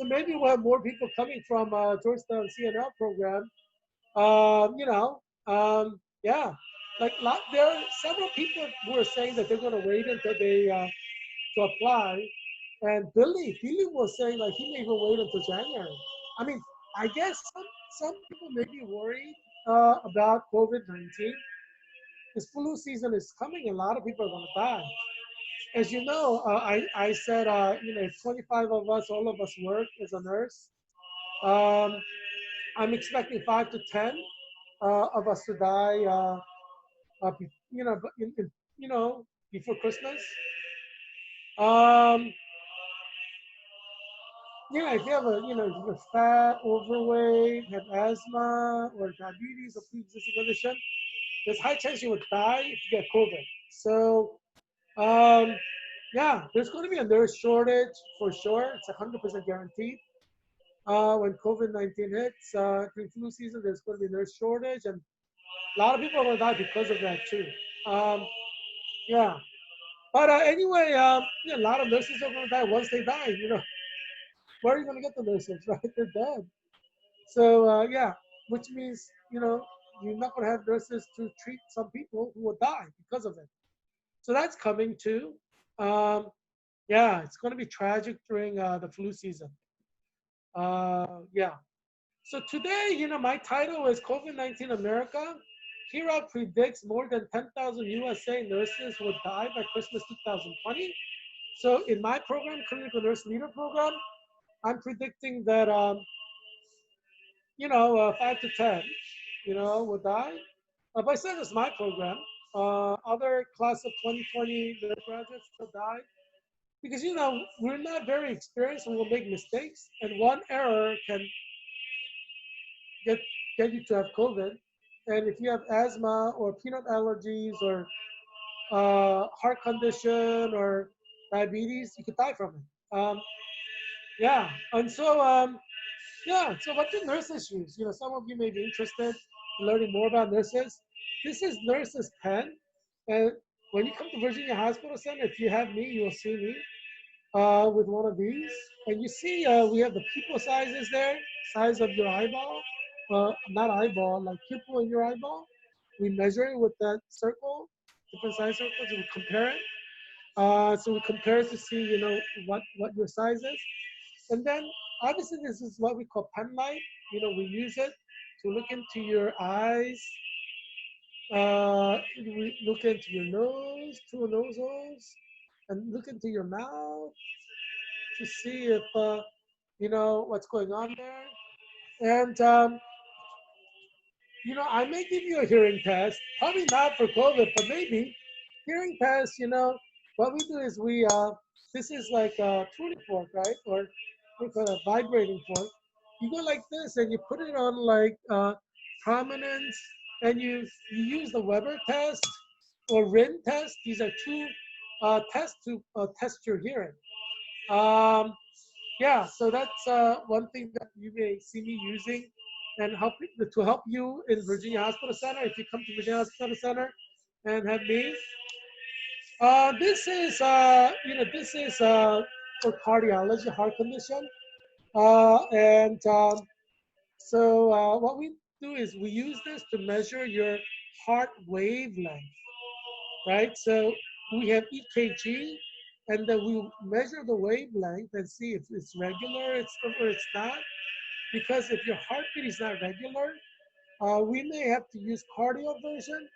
maybe we'll have more people coming from Georgetown CNL program. Yeah, like there are several people who are saying that they're going to wait until they to apply. And Billy was saying like he may even wait until January. I mean, I guess some people may be worried about COVID-19. This flu season is coming, and a lot of people are going to die. As you know, I said, if 25 of us, all of us work as a nurse, um, I'm expecting 5 to 10 of us to die, before Christmas. Um, Yeah, if you have if you're fat, overweight, have asthma or diabetes or pre-existing condition, there's high chance you would die if you get COVID. So, um, yeah, there's going to be a nurse shortage for sure. It's 100% guaranteed. When COVID-19 hits, during flu season, there's going to be a nurse shortage, and a lot of people are going to die because of that too. Um, yeah, but anyway, a lot of nurses are going to die once they die. Where are you going to get the nurses, right? They're dead. So yeah, which means you're not going to have nurses to treat some people who will die because of it. So that's coming too. Um, yeah, it's going to be tragic during the flu season. Yeah. So today, my title is COVID-19 America. Heerak predicts more than 10,000 USA nurses will die by Christmas 2020. So in my program, Clinical Nurse Leader Program, I'm predicting that 5 to 10, will die. But I said it's my program. Other class of 2020 nurse graduates will die because we're not very experienced and we'll make mistakes, and one error can get get you to have COVID. And if you have asthma or peanut allergies or heart condition or diabetes, you could die from it. Yeah, and so yeah, so what do nurses use? Some of you may be interested in learning more about nurses. This is nurses pen, and when you come to Virginia Hospital Center, if you have me, you will see me with one of these. And you see we have the pupil sizes there, size of your eyeball. Not eyeball, like pupil in your eyeball. We measure it with that circle, different size circles, and we compare it. So we compare to see, what your size is. And then obviously this is what we call pen light. We use it to look into your eyes. We look into your nose, two nose holes, and look into your mouth to see if what's going on there. And I may give you a hearing test, probably not for COVID, but maybe hearing test. What we do is this is like a tuning fork, right? Or we call it a vibrating fork. You go like this, and you put it on like prominence, and you use the Weber test or Rin test. These are two tests to test your hearing. Um, yeah, so that's one thing that you may see me using and to help you in Virginia Hospital Center. If you come to Virginia Hospital Center and have me, this is for cardiology, heart condition, and what we do is we use this to measure your heart wavelength, right? So we have EKG, and then we measure the wavelength and see if it's regular, or it's not. Because if your heartbeat is not regular, we may have to use cardioversion.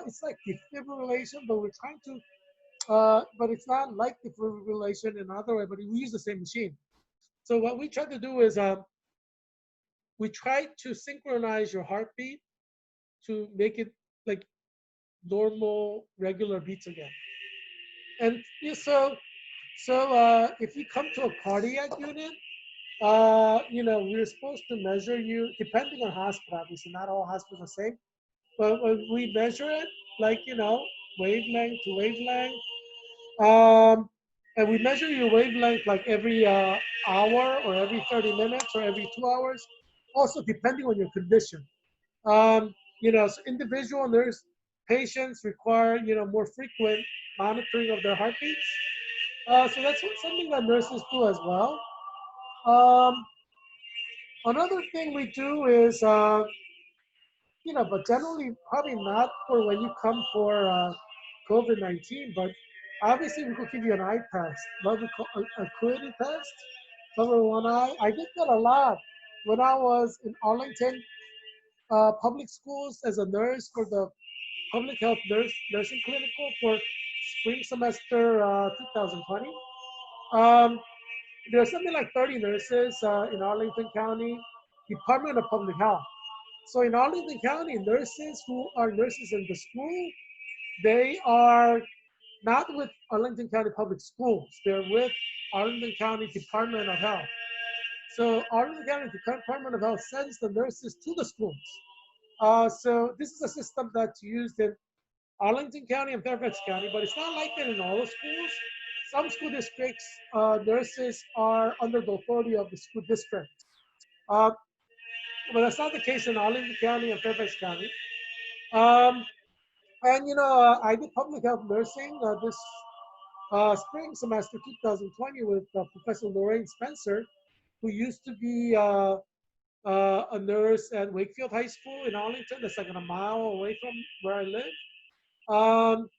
It's like defibrillation, but but it's not like defibrillation in other way, but we use the same machine. So what we try to do is we try to synchronize your heartbeat to make it like normal, regular beats again. And if you come to a cardiac unit, we're supposed to measure you depending on hospital. Obviously, not all hospitals are the same, but when we measure it, like wavelength to wavelength, um, and we measure your wavelength like every hour or every 30 minutes or every 2 hours. Also, depending on your condition, so individual nurse patients require more frequent monitoring of their heartbeats. So that's something that nurses do as well. Um, Another thing we do is, but generally probably not for when you come for COVID-19, but obviously we could give you an eye test, what we call acuity test, cover one eye. I did that a lot when I was in Arlington public schools as a nurse for the public health nursing clinical for spring semester 2020. Um, there are something like 30 nurses in Arlington County Department of Public Health. So in Arlington County, nurses who are nurses in the school, they are not with Arlington County Public Schools. They're with Arlington County Department of Health. So Arlington County Department of Health sends the nurses to the schools. So this is a system that's used in Arlington County and Fairfax County, but it's not like that in all the schools. Some school districts, nurses are under the authority of the school district. Uh, but that's not the case in Arlington County and Fairfax County. Um, and I did public health nursing this spring semester 2020 with Professor Lorraine Spencer, who used to be a nurse at Wakefield High School in Arlington. That's like a mile away from where I live. Um,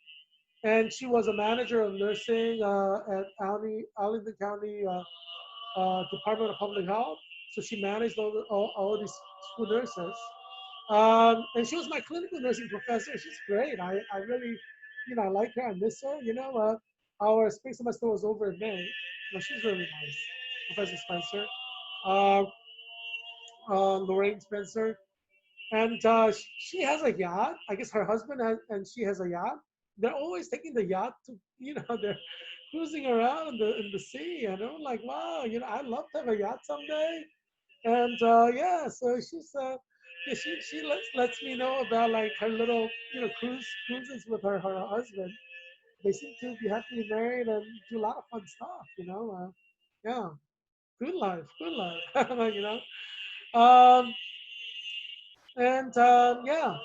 and she was a manager of nursing at Arlington County Department of Public Health. So she managed all these school nurses. And she was my clinical nursing professor. She's great. I really, I like her. I miss her. Our spring semester was over in May. She's really nice, Professor Spencer, uh, Lorraine Spencer. And she has a yacht. I guess her husband and she has a yacht. They're always taking the yacht to, they're cruising around in the sea. Like, wow, I'd love to have a yacht someday. And yeah, so yeah, she lets me know about like her little cruises with her husband. They seem to be happily married and do a lot of fun stuff. Yeah, good life, good life. Um, and yeah,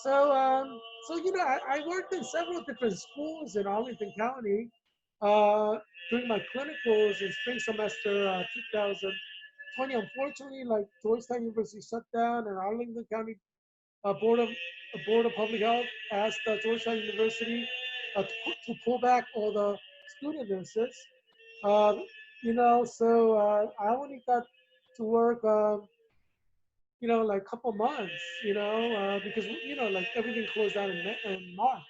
so So, I worked in several different schools in Arlington County uh, during my clinicals in spring semester 2020. Unfortunately, like Georgetown University shut down, and Arlington County Board of Public Health asked Georgetown University to pull back all the student nurses. Uh, so I only got to work, like a couple months, because like everything closed down in March.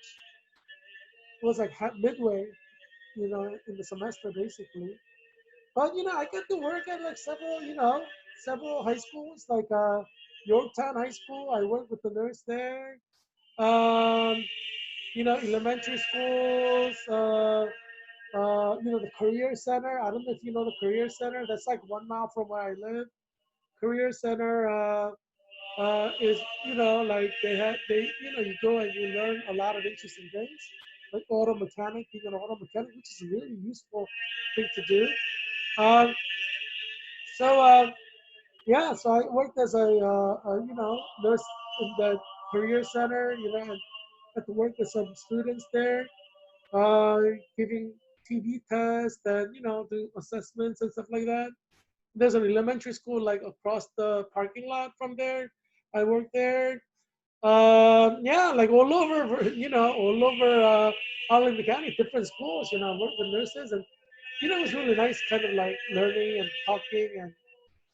It was like midway, in the semester basically. But I got to work at like several high schools, like Yorktown High School. I worked with the nurse there. Um, Elementary schools. The Career Center. I don't know if you know the Career Center. That's like 1 mile from where I live. Career Center is, like you go and you learn a lot of interesting things, like auto mechanic, being an auto mechanic, which is a really useful thing to do. Um, so yeah, so I worked as nurse in the Career Center, and had to work with some students there, uh, giving TB tests and do assessments and stuff like that. There's an elementary school like across the parking lot from there. I worked there. Yeah, like all over, all over Arlington County, different schools. I worked with nurses, and it was really nice, kind of like learning and talking and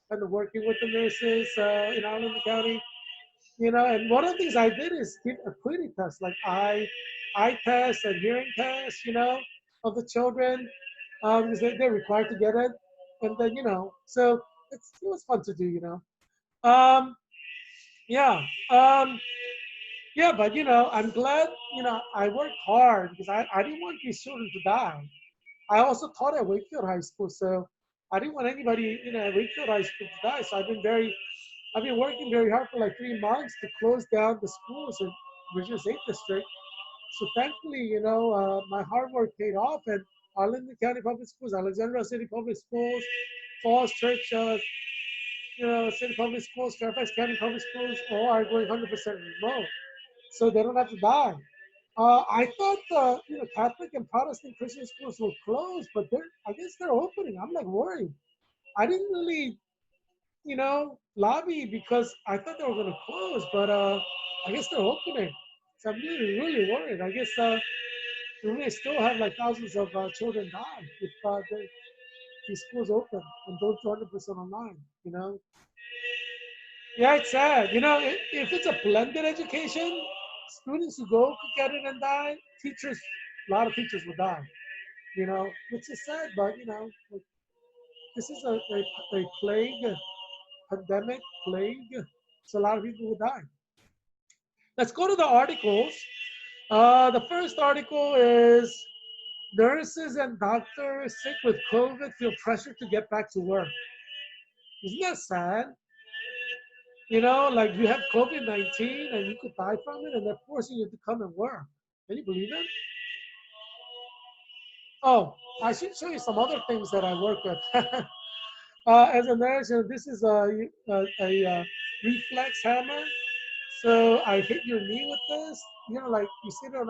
kind of working with the nurses in Arlington County. And one of the things I did is give acuity tests, like eye tests and hearing tests, of the children, because they're required to get it. And then, so it was fun to do, Um, yeah. Yeah, but I'm glad, I worked hard because I didn't want these children to die. I also taught at Wakefield High School, so I didn't want anybody, at Wakefield High School to die. So I've been working very hard for like 3 months to close down the schools in Region 8 District. So thankfully, my hard work paid off, and Arlington County Public Schools, Alexandria City Public Schools, Falls Church, City Public Schools, Fairfax County Public Schools, all are going 100% remote, so they don't have to die. I thought Catholic and Protestant Christian schools were closed, but I guess they're opening. I'm like worried. I didn't really lobby because I thought they were going to close, but I guess they're opening. So I'm really, really worried. I guess we may still have like thousands of children die if these schools open and don't do 100% online. Yeah, it's sad. If it's a blended education, students who go could get it and die. Teachers, a lot of teachers will die. Which is sad, but like, this is a plague, pandemic plague. So a lot of people will die. Let's go to the articles. The first article is nurses and doctors sick with COVID feel pressure to get back to work. Isn't that sad? Like you have COVID-19 and you could die from it, and they're forcing you to come and work. Can you believe it? Oh, I should show you some other things that I work with. As a nurse, this is a reflex hammer. So I hit your knee with this. Like you sit on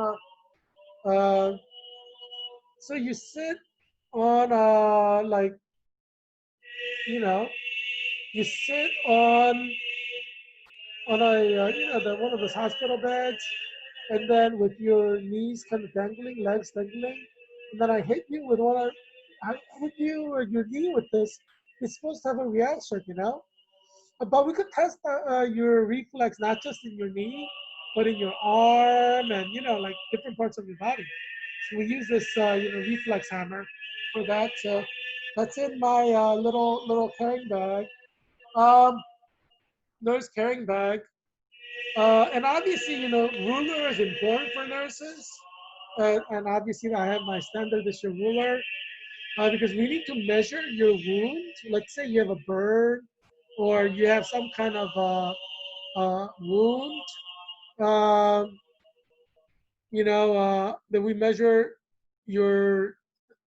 so you sit on like you know, you sit on a one of those hospital beds, and then with your knees kind of dangling, legs dangling, and then I hit you with I hit you or your knee with this. It's supposed to have a reaction, But we could test your reflex not just in your knee, but in your arm and like different parts of your body. So we use this reflex hammer for that. So that's in my little carrying bag. Um, nurse carrying bag. And obviously, ruler is important for nurses. And obviously, I have my standard issue ruler because we need to measure your wound. Let's say you have a burn or you have some kind of wound. Um, that we measure your,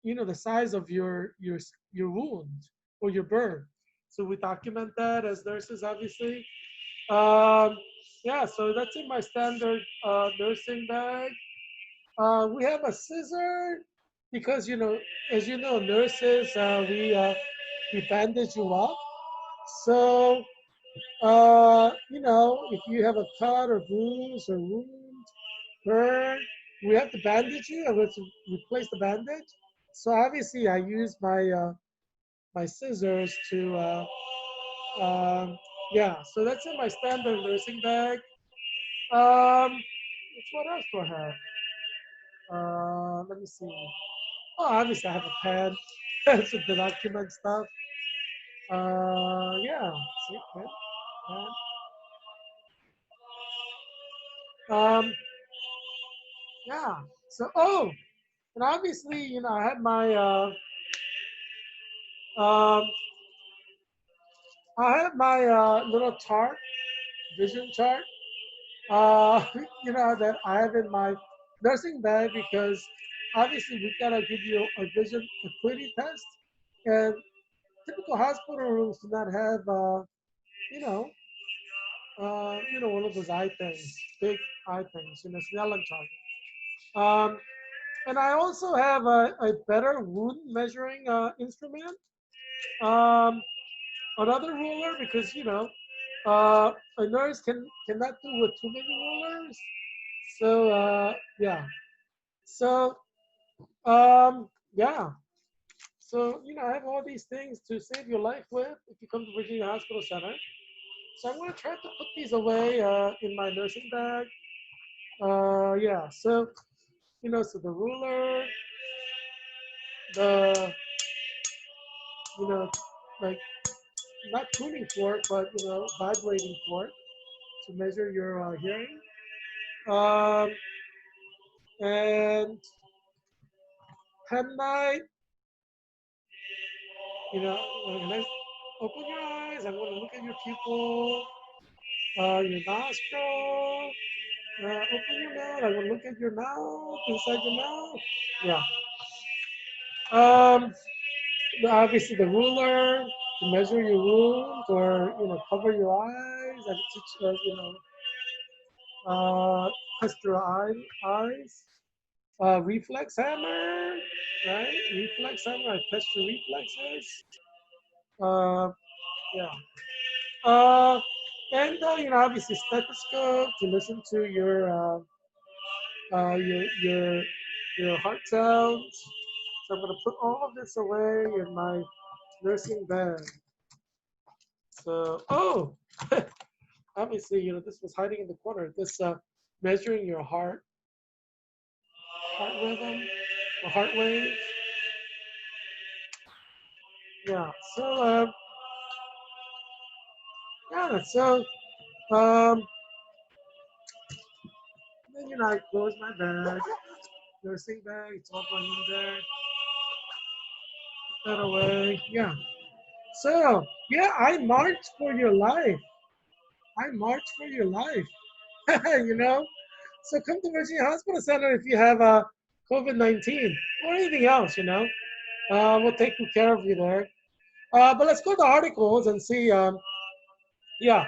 the size of your wound or your burn. So we document that as nurses, obviously. Um, Yeah, so that's in my standard nursing bag. We have a scissor because as you know, nurses we bandage you up. So if you have a cut or bruise or wound, burn, we have to bandage you. I have to replace the bandage. So obviously, I use my scissors to yeah. So that's in my standard nursing bag. What else do I have? Let me see. Oh, obviously I have a pen. That's with the document stuff. Yeah. See, pen. Yeah. So, and obviously, I had my um, little chart, vision chart. Uh, that I have in my nursing bag because obviously we gotta give you a vision acuity test, and typical hospital rooms do not have you know one of those eye things, big eye things, Snellen chart. Um, and I also have a better wound measuring instrument. Um, Another ruler because a nurse cannot do with too many rulers. So yeah. So yeah. So I have all these things to save your life with if you come to Virginia Hospital Center. So I'm gonna try to put these away in my nursing bag. Yeah. So so the ruler, the like not tuning fork, but vibrating fork to measure your hearing. Um, and penknife, let's open your eyes. I'm going to look at your pupil, your nostril. Open your mouth. I'm going to look at your mouth, inside your mouth. Yeah. Um, Obviously the ruler to measure your wound or cover your eyes and teach test your eyes. Reflex hammer, right? Reflex hammer. I test your reflexes. Uh, yeah. Uh, and obviously stethoscope to listen to your heart sounds. So I'm gonna put all of this away in my nursing bag. So obviously this was hiding in the corner. This measuring your heart rhythm, or heart wave. Yeah. So yeah. So um, then I close my bag, nursing bag. It's all going in there. Put that away. Yeah. So yeah, I march for your life. I march for your life. you know. So come to Virginia Hospital Center if you have COVID-19 or anything else. We'll take good care of you there. But let's go to articles and see. Yeah,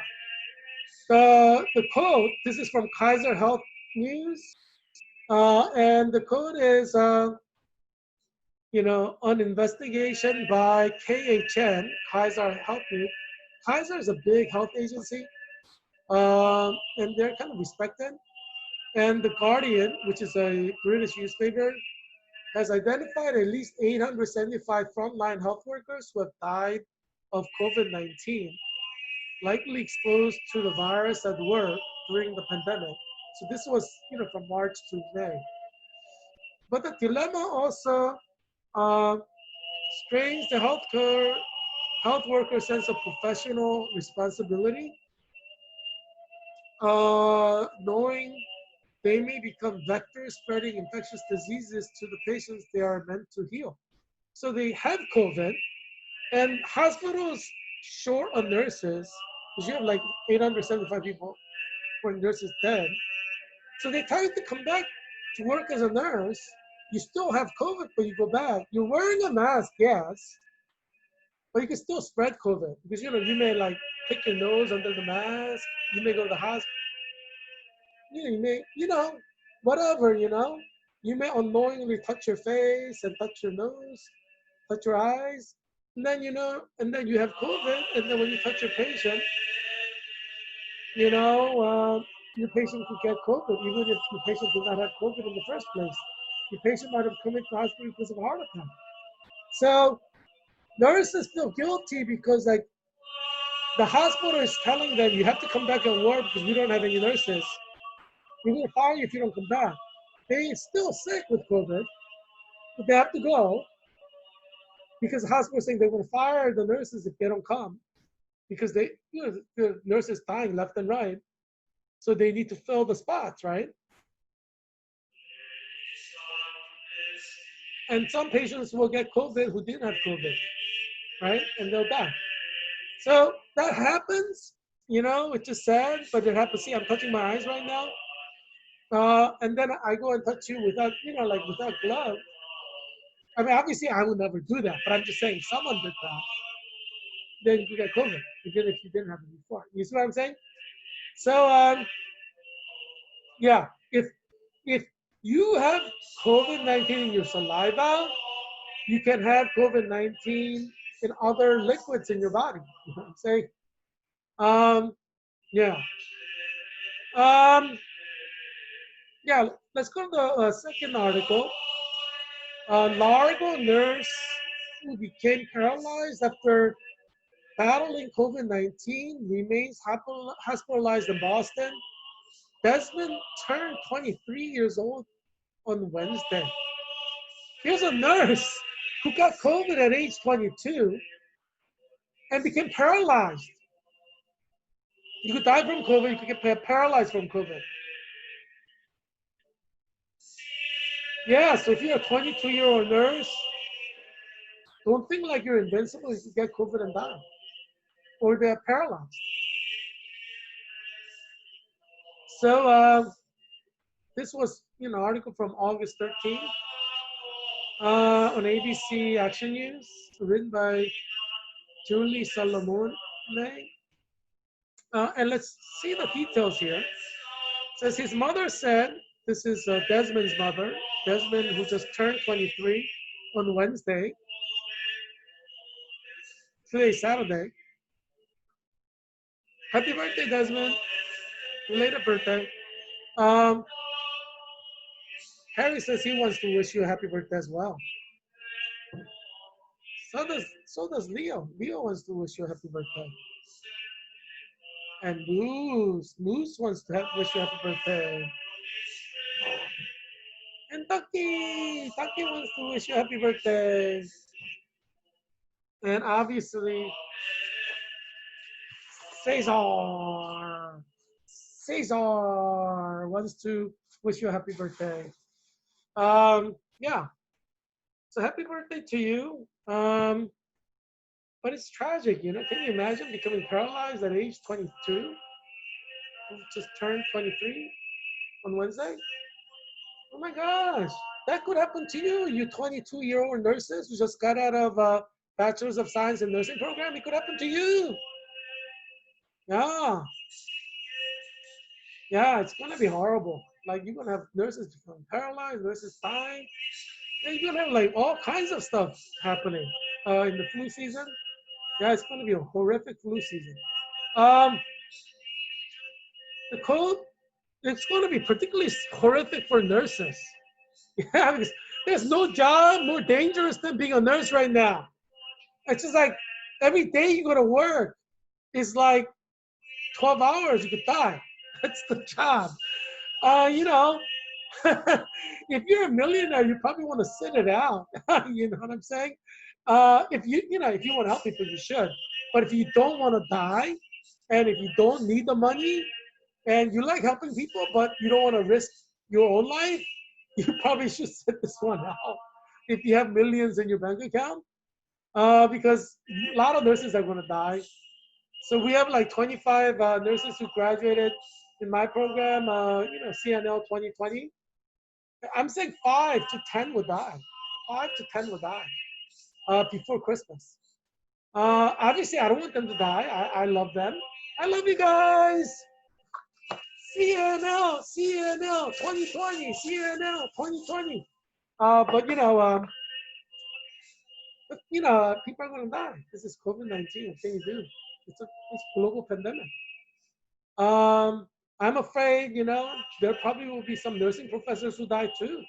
the code. This is from Kaiser Health News, and the code is on investigation by KHN, Kaiser Health News. Kaiser is a big health agency, and they're kind of respected. And the Guardian, which is a British newspaper, has identified at least 875 frontline health workers who have died of COVID-19, likely exposed to the virus at work during the pandemic. So this was, from March to May. But the dilemma also uh, strains the health worker sense of professional responsibility, knowing they may become vectors spreading infectious diseases to the patients they are meant to heal. So they have COVID, and hospitals short on nurses, because you have like 875 people who are nurses dead. So they tell you to come back to work as a nurse. You still have COVID, but you go back. You're wearing a mask, yes, but you can still spread COVID because you may like pick your nose under the mask. You may go to the hospital. You may, whatever, you may unknowingly touch your face and touch your nose, touch your eyes, and then, and then you have COVID, and then when you touch your patient, you know, uh, your patient could get COVID, even if your patient did not have COVID in the first place. Your patient might have come into the hospital because of a heart attack. So nurses feel guilty because, like, the hospital is telling them you have to come back and work because we don't have any nurses. We're going to fire you if you don't come back. They're still sick with COVID, but they have to go because the hospital is saying they're going to fire the nurses if they don't come because the nurses dying left and right. So they need to fill the spots, right? And some patients will get COVID who didn't have COVID, right? And they'll die. So that happens, it's just sad, but it happens. See, I'm touching my eyes right now. And then I go and touch you without, like without gloves. I mean, obviously I would never do that, but I'm just saying someone did that, then you get COVID, even if you didn't have it before. You see what I'm saying? So, yeah, if you have COVID-19 in your saliva, you can have COVID-19 in other liquids in your body. You know what I'm saying? Yeah. Um, yeah, let's go to the second article. Largo nurse who became paralyzed after battling COVID-19 remains hospitalized in Boston. Desmond turned 23 years old on Wednesday. He was a nurse who got COVID at age 22 and became paralyzed. You could die from COVID, you could get paralyzed from COVID. Yeah, so if you're a 22-year-old nurse, don't think like you're invincible. You could get COVID and die, or they're paralyzed. So this was an article from August 13th on ABC Action News, written by Julie Salomone. And let's see the details here. It says his mother said, this is Desmond's mother, Desmond, who just turned 23 on Wednesday. Today's Saturday. Happy birthday, Desmond. Belated birthday. Um, Harry says he wants to wish you a happy birthday as well. So does Leo. Leo wants to wish you a happy birthday. And Moose wants to wish you a happy birthday. And Tucky wants to wish you a happy birthday. And obviously, Cesar wants to wish you a happy birthday. Yeah. So happy birthday to you. But it's tragic, Can you imagine becoming paralyzed at age 22? Who just turned 23 on Wednesday? Oh my gosh, that could happen to you. You 22-year-old nurses who just got out of Bachelor's of Science in Nursing program. It could happen to you. Yeah. Yeah, it's gonna be horrible. Like you're gonna have nurses becoming paralyzed, nurses dying. And you're gonna have like all kinds of stuff happening in the flu season. Yeah, it's gonna be a horrific flu season. Um, the cold, it's gonna be particularly horrific for nurses. Yeah, because there's no job more dangerous than being a nurse right now. It's just like every day you go to work is like 12 hours, you could die. That's the job. You know, if you're a millionaire, you probably want to sit it out. You know what I'm saying? If you want to help people, you should. But if you don't want to die, and if you don't need the money, and you like helping people, but you don't want to risk your own life, you probably should sit this one out. If you have millions in your bank account, because a lot of nurses are going to die. So we have like 25 nurses who graduated in my program, CNL 2020. I'm saying 5 to 10 would die. 5 to 10 would die before Christmas. Obviously, I don't want them to die. I love them. I love you guys. CNL, CNL, 2020, CNL, 2020. But people are gonna die. This is COVID-19. What can you do? It's global pandemic. I'm afraid, there probably will be some nursing professors who die too,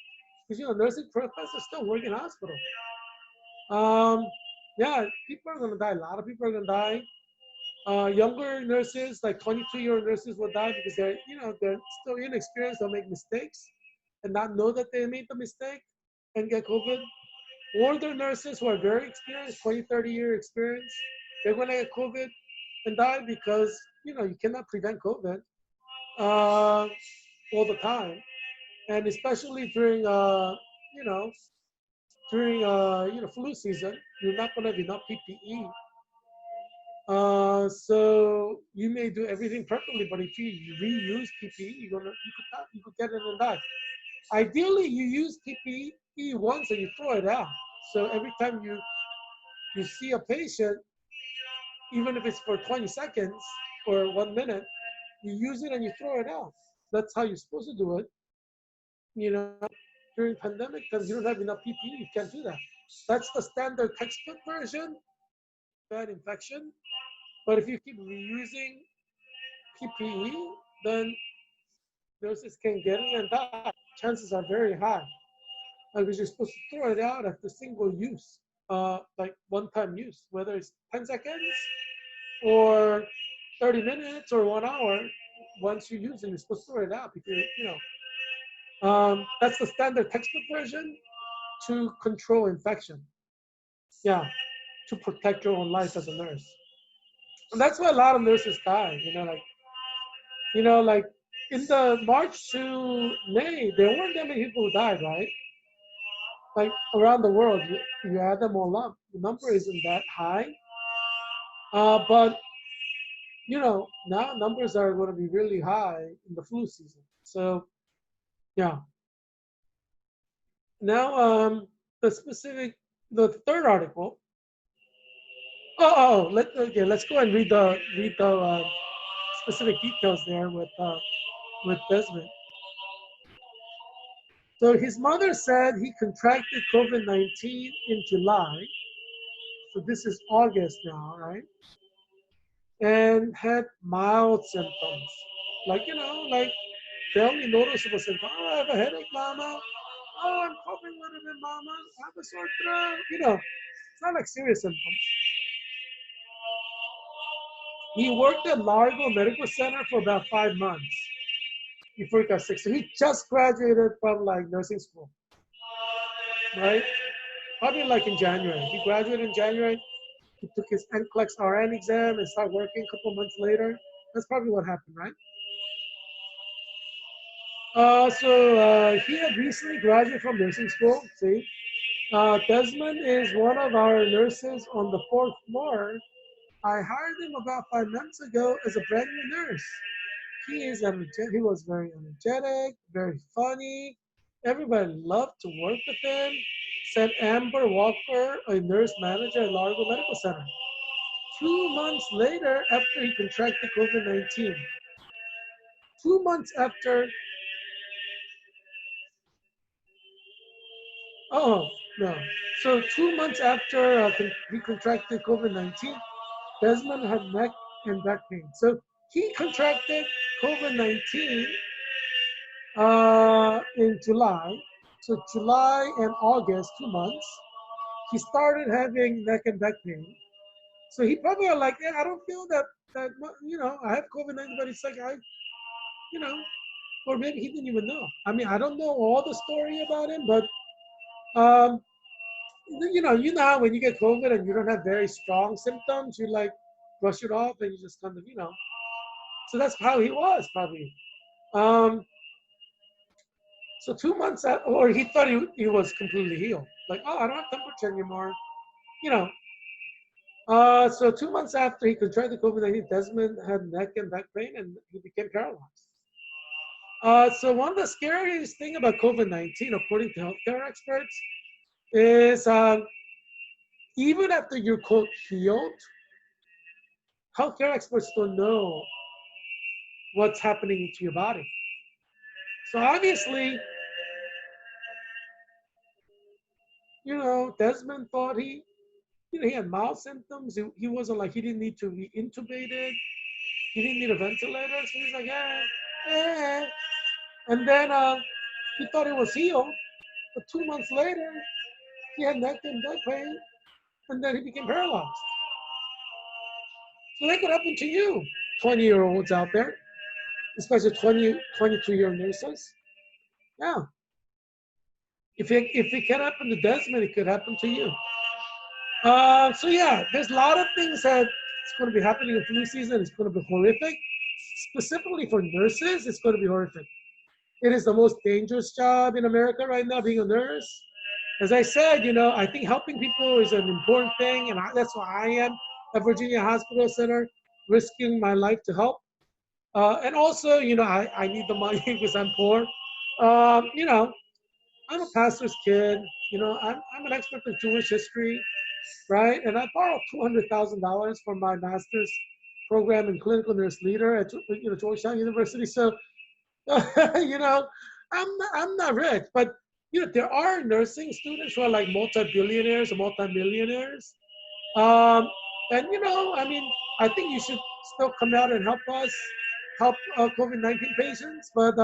because nursing professors still work in hospital. Um, yeah, people are gonna die. A lot of people are gonna die. Younger nurses, like 22-year-old nurses, will die because they're still inexperienced. They'll make mistakes and not know that they made the mistake and get COVID. Older nurses who are very experienced, 20, 30-year experience, they're gonna get COVID and die because you cannot prevent COVID all the time, and especially you know during flu season, you're not gonna have enough PPE. So you may do everything perfectly, but if you reuse PPE, you could get it and die. Ideally, you use PPE once and you throw it out. So every time you see a patient, even if it's for 20 seconds or 1 minute, you use it and you throw it out. That's how you're supposed to do it. You know, during pandemic, because you don't have enough PPE, you can't do that. That's the standard textbook version, bad infection. But if you keep reusing PPE, then nurses can get it and die. Chances are very high. Because you're supposed to throw it out after single use, like one-time use, whether it's 10 seconds or 30 minutes or 1 hour. Once you use it, you're supposed to throw it out because that's the standard textbook version to control infection. Yeah, to protect your own life as a nurse. And that's why a lot of nurses die. Like in the March to May, there weren't that many people who died, right? Like around the world, you add them all up, the number isn't that high. But now numbers are going to be really high in the flu season. So yeah. Now the third article. Let's go and read the specific details there with Desmond. So his mother said he contracted COVID-19 in July. So this is August now, right? And had mild symptoms. Like the only noticeable symptom. Oh, I have a headache, mama. Oh, I'm coughing a little bit, mama. I have a sore throat. It's not like serious symptoms. He worked at Largo Medical Center for about 5 months before he got sick. So he just graduated from like nursing school, right? Probably like in January. He graduated in January. He took his NCLEX RN exam and started working a couple months later. That's probably what happened, right? He had recently graduated from nursing school. See, Desmond is one of our nurses on the fourth floor. I hired him about 5 months ago as a brand new nurse. He was very energetic, very funny. Everybody loved to work with him, said Amber Walker, a nurse manager at Largo Medical Center. 2 months later, after he contracted COVID-19, 2 months after, oh, no. So 2 months after he contracted COVID-19, Desmond had neck and back pain. So he contracted COVID-19 in July. So July and August, 2 months, he started having neck and back pain. So he probably are like, yeah, I don't feel that I have COVID-19, but it's like you know, or maybe he didn't even know. I mean, I don't know all the story about him, but um, how when you get COVID and you don't have very strong symptoms, you like brush it off and you just kind of. So that's how he was probably. Um, So 2 months or he thought he was completely healed. Like, oh, I don't have temperature anymore. You know. So 2 months after he contracted COVID-19, Desmond had neck and back pain and he became paralyzed. So one of the scariest thing about COVID-19, according to healthcare experts, is even after you're quote healed, healthcare experts don't know what's happening to your body. So obviously, Desmond thought he had mild symptoms. He wasn't like, he didn't need to be intubated. He didn't need a ventilator. So he's like, eh. And then he thought he was healed. But 2 months later, he had neck and back pain. And then he became paralyzed. So that could happen to you, 20-year-olds out there, especially 20, 22-year nurses. Yeah. If it can happen to Desmond, it could happen to you. So yeah, there's a lot of things that it's going to be happening in flu season. It's going to be horrific. Specifically for nurses, it's going to be horrific. It is the most dangerous job in America right now, being a nurse. As I said, I think helping people is an important thing, and that's why I am at Virginia Hospital Center, risking my life to help. And also, I need the money because I'm poor. I'm a pastor's kid. I'm an expert in Jewish history, right? And I borrowed $200,000 from my master's program in clinical nurse leader at Georgetown University. So, I'm not rich, but there are nursing students who are like multi-billionaires or multi-millionaires. And I think you should still come out and help us, help COVID-19 patients. But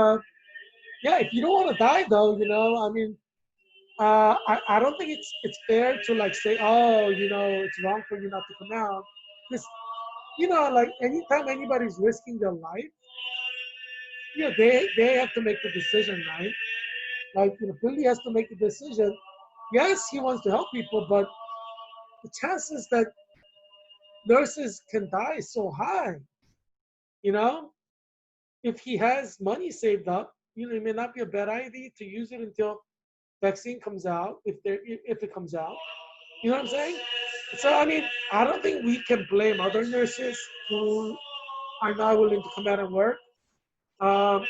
yeah, if you don't want to die, though, I don't think it's fair to like say, oh, it's wrong for you not to come out. Because like anytime anybody's risking their life, they have to make the decision, right? Like Billy has to make the decision. Yes, he wants to help people, but the chances that nurses can die is so high. You know, if he has money saved up, it may not be a bad idea to use it until vaccine comes out, if it comes out. You know what I'm saying? So I don't think we can blame other nurses who are not willing to come out and work, um,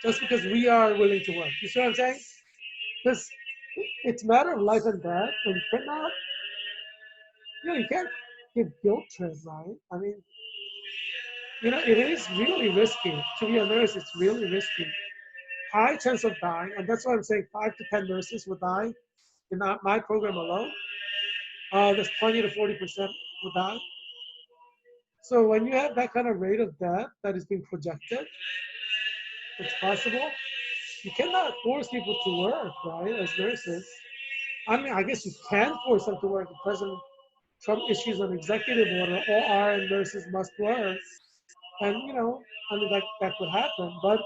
just because we are willing to work. You see what I'm saying? Because it's a matter of life and death, and you can't get guilt tripped, right? It is really risky to be a nurse. It's really risky. High chance of dying, and that's why I'm saying 5 to 10 nurses will die in my program alone. There's 20 to 40% will die. So when you have that kind of rate of death that is being projected, it's possible. You cannot force people to work, right, as nurses. I guess you can force them to work. The President Trump issues an executive order, all RN nurses must work. And, that could happen. But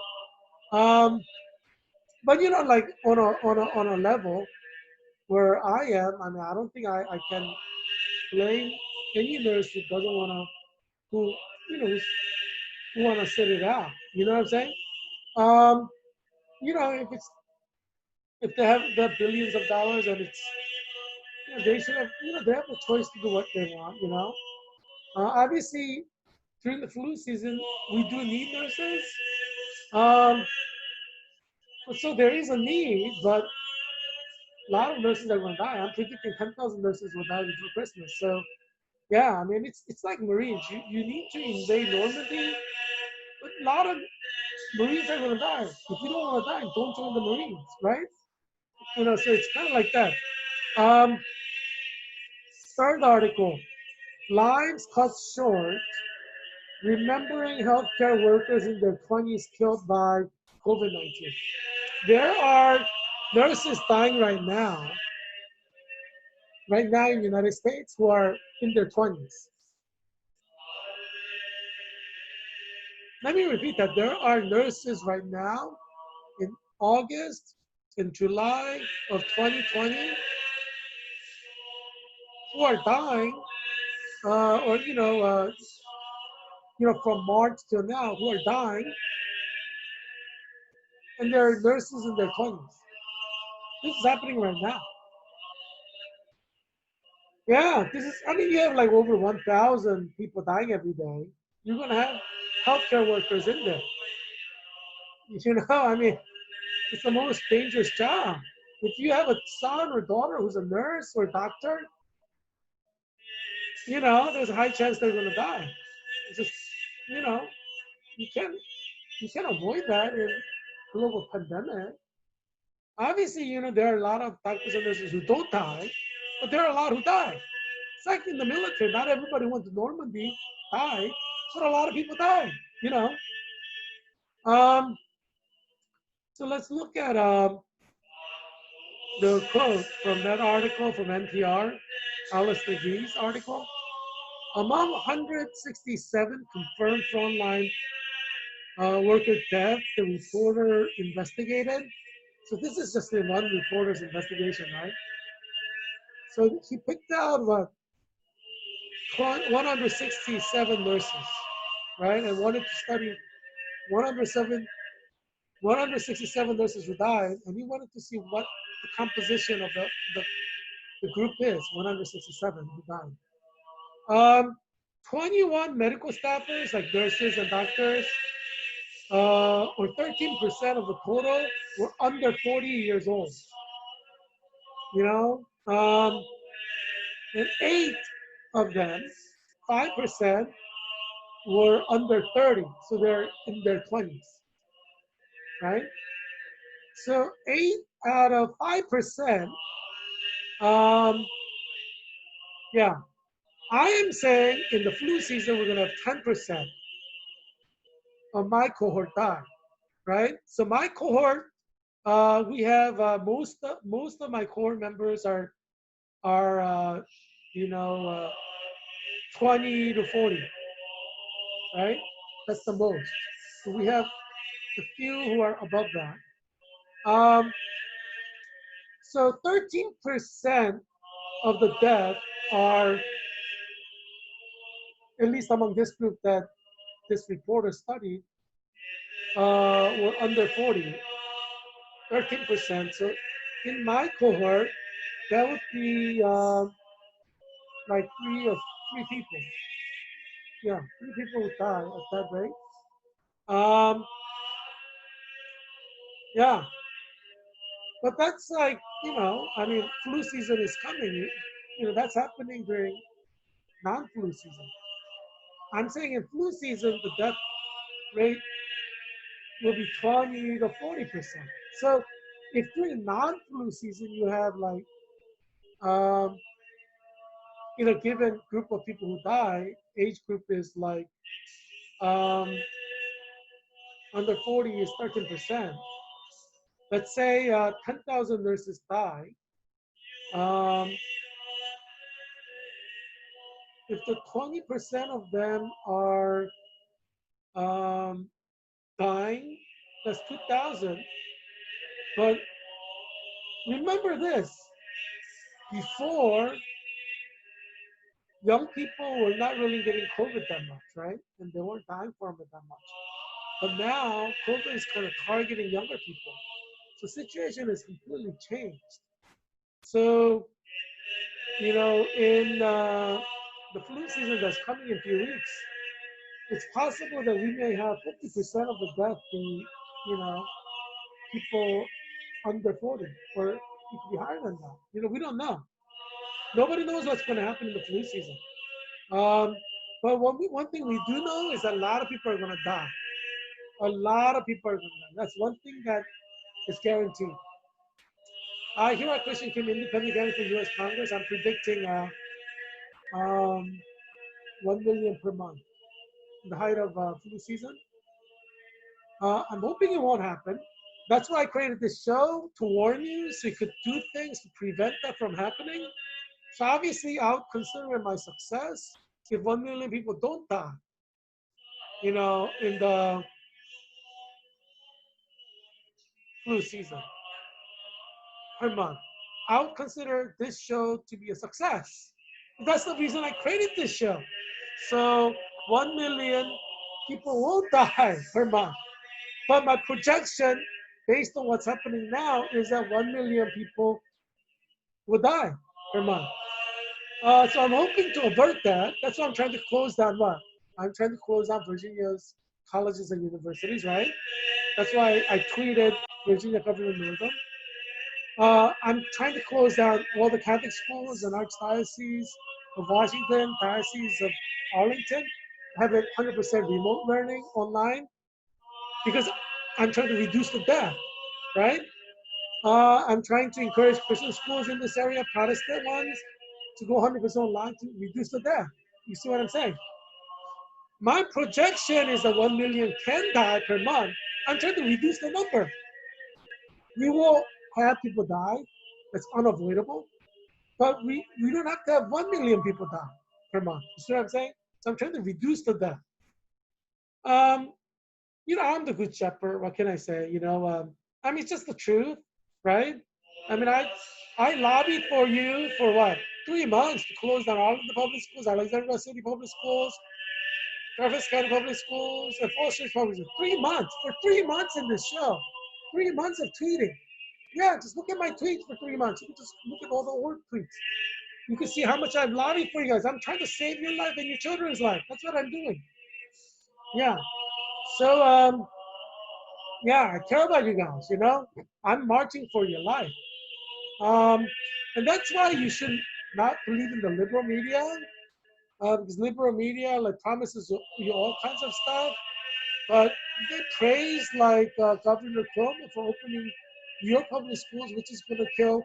like on a level where I am, I don't think I can blame any nurse who doesn't want to, who, who want to sit it out. You know what I'm saying? Um, if they have billions of dollars and it's, they should have, they have the choice to do what they want. Obviously, during the flu season, we do need nurses. Um, so there is a need, but a lot of nurses are going to die. I'm predicting 10,000 nurses will die before Christmas. So yeah, it's like Marines. You need to invade Normandy, but a lot of Marines are going to die. If you don't want to die, don't join the Marines, right? So it's kind of like that. Um, Third article, lives cut short, remembering healthcare workers in their 20s killed by COVID-19. There are nurses dying right now in the United States, who are in their 20s. Let me repeat that. There are nurses right now in August, in July of 2020, who are dying, or from March till now, who are dying, and they're nurses in their 20s. This is happening right now. Yeah, you have like over 1,000 people dying every day. You're going to have healthcare workers in there. It's the most dangerous job. If you have a son or daughter who's a nurse or a doctor, there's a high chance they're going to die. It's just, you can't avoid that in global pandemic. Obviously, there are a lot of doctors and nurses who don't die, but there are a lot who die. It's like in the military, not everybody who went to Normandy died, but a lot of people died, you know. Um, so let's look at the quote from that article from NPR, Alistair Gee's article. Among 167 confirmed frontline worker deaths the reporter investigated. So this is just in one reporter's investigation, right? So he picked out 167 nurses, right? And wanted to study 167 nurses who died, and he wanted to see what the composition of the group is, 167 who died. 21 medical staffers, like nurses and doctors, or 13% of the total, were under 40 years old. You know, and 8 of them, 5%, were under 30, so they're in their 20s, right? So 8 out of 5%, yeah. I am saying in the flu season, we're gonna have 10% of my cohort die, right? So my cohort, we have most of my cohort members are 20 to 40, right? That's the most. So we have a few who are above that. So 13% of the death are, at least among this group that this reporter studied, were under 40, 13%. So in my cohort, that would be like three people. Yeah, 3 people would die at that rate. Yeah, but that's like, I mean, flu season is coming. That's happening during non-flu season. I'm saying in flu season, the death rate will be 20 to 40%. So if during non-flu season you have like, in a given group of people who die, age group is like um, under 40 is 13%. Let's say 10,000 nurses die. If the 20% of them are dying, that's 2,000. But remember this, before, young people were not really getting COVID that much, right? And they weren't dying from it that much. But now, COVID is kind of targeting younger people. So the situation has completely changed. So, in the flu season that's coming in a few weeks, it's possible that we may have 50% of the death be, people under 40, or it could be higher than that. We don't know. Nobody knows what's going to happen in the flu season. But one thing we do know is that a lot of people are going to die. A lot of people are going to die. That's one thing that is guaranteed. Heerak Christian Kim, independent candidate for U.S. Congress. I'm predicting 1 million per month in the height of flu season. I'm hoping it won't happen. That's why I created this show, to warn you, so you could do things to prevent that from happening. So obviously, I would consider it my success if 1 million people don't die, in the flu season per month. I would consider this show to be a success. That's the reason I created this show. So 1 million people will die per month. But my projection, based on what's happening now, is that 1 million people will die per month. So I'm hoping to avert that. That's why I'm trying to close down what? I'm trying to close down Virginia's colleges and universities, right? That's why I tweeted Virginia Governor Northam. I'm trying to close down all the Catholic schools and Archdiocese of Washington, Diocese of Arlington. have it 100% remote learning online because I'm trying to reduce the death, right? I'm trying to encourage Christian schools in this area, Protestant ones, to go 100% online to reduce the death. You see what I'm saying? My projection is that 1 million can die per month. I'm trying to reduce the number. We will have people die. That's unavoidable. But we don't have to have 1 million people die per month. You see what I'm saying? So I'm trying to reduce the death. Um, I'm the good shepherd. What can I say? I mean, it's just the truth, right? I mean, I lobbied for you for what? 3 months to close down all of the public schools, Alexandria City public schools, Travis County public schools, and Falls Church public schools. 3 months. For 3 months in this show. 3 months of tweeting. Yeah, just look at my tweets for 3 months. You can just look at all the old tweets. You can see how much I've lobbied for you guys. I'm trying to save your life and your children's life. That's what I'm doing. Yeah. So, yeah, I care about you guys, I'm marching for your life. And that's why you should not believe in the liberal media, because liberal media like promises you all kinds of stuff, but they praise like Governor Cuomo for opening New York public schools, which is going to kill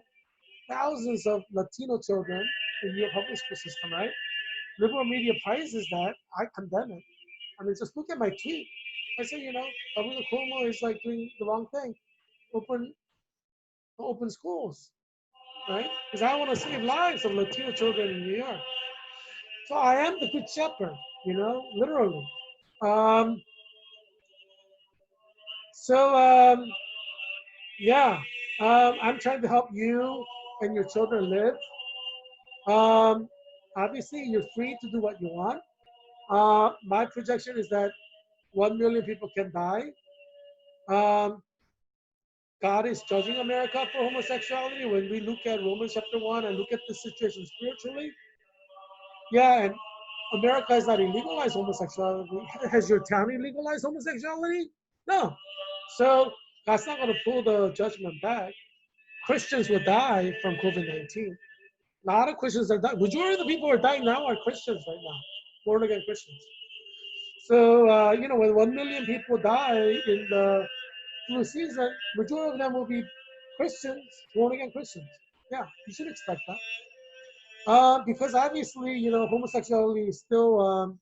thousands of Latino children in New York public school system, right? Liberal media praises that. I condemn it. I mean, just look at my tweet. I say, Governor Cuomo is like doing the wrong thing. Open schools, right? Because I want to save lives of Latino children in New York. So I am the good shepherd, literally. Um, so yeah, I'm trying to help you and your children live. Um, Obviously, you're free to do what you want. My projection is that 1 million people can die. Um, God is judging America for homosexuality. When we look at Romans chapter 1 and look at the situation spiritually, yeah, and America has not illegalized homosexuality. Has your town illegalized homosexuality? No. So God's not going to pull the judgment back. Christians will die from COVID-19. A lot of Christians are dying. Majority of the people who are dying now are Christians right now, born again Christians. So, when 1 million people die in the flu season, majority of them will be Christians, born again Christians. Yeah, you should expect that. Because obviously, homosexuality is still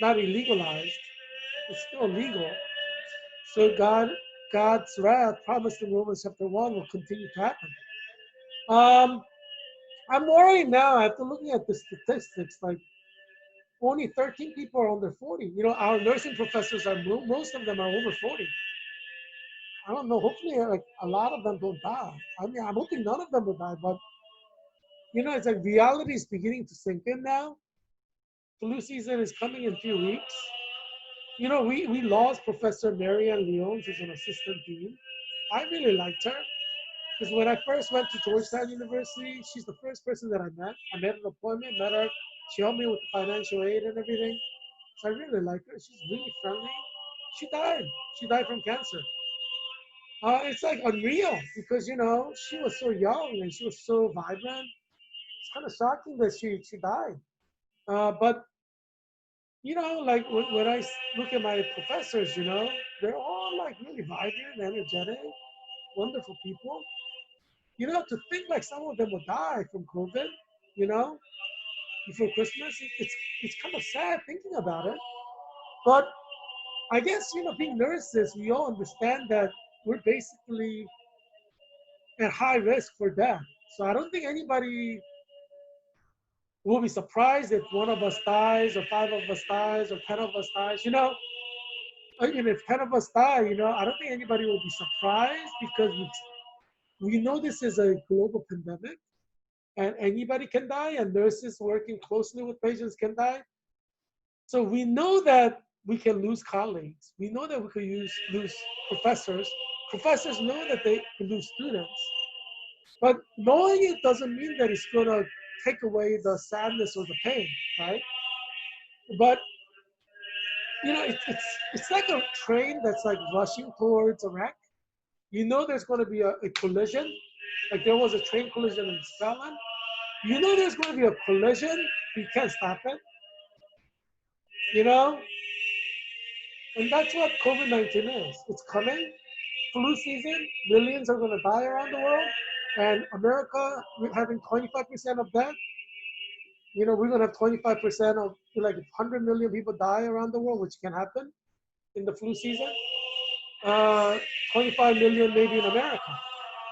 not illegalized; it's still legal. So God's wrath promised in Romans chapter 1 will continue to happen. Um, I'm worried now after looking at the statistics. Like only 13 people are under 40. Our nursing professors are most of them are over 40. I don't know. Hopefully, like a lot of them don't die. I mean, I'm hoping none of them will die. But it's like reality is beginning to sink in now. Flu season is coming in a few weeks. We lost Professor Marianne Leons, who's an assistant dean. I really liked her because when I first went to Georgetown University, she's the first person that I met. I met an appointment, met her. She helped me with the financial aid and everything. So I really like her. She's really friendly. She died. She died from cancer. It's like unreal because she was so young and she was so vibrant. It's kind of shocking that she died. But like when I look at my professors, they're all like really vibrant, energetic, wonderful people. To think like some of them will die from COVID, you know, before Christmas, it's kind of sad thinking about it. But I guess, being nurses, we all understand that we're basically at high risk for death. So I don't think anybody will be surprised if one of us dies, or 5 of us dies, or 10 of us dies. And if 10 of us die, I don't think anybody will be surprised because we know this is a global pandemic, and anybody can die, and nurses working closely with patients can die. So we know that we can lose colleagues. We know that we could lose professors. Professors know that they can lose students. But knowing it doesn't mean that it's going to take away the sadness or the pain, right? But it's like a train that's like rushing towards a wreck. There's going to be a collision. Like there was a train collision in Scotland. There's going to be a collision. You can't stop it. You know, and that's what COVID-19 is. It's coming, flu season. Millions are going to die around the world, and America having 25% of death. You know, we're going to have 25% of like 100 million people die around the world, which can happen in the flu season. Uh, 25 million maybe in America.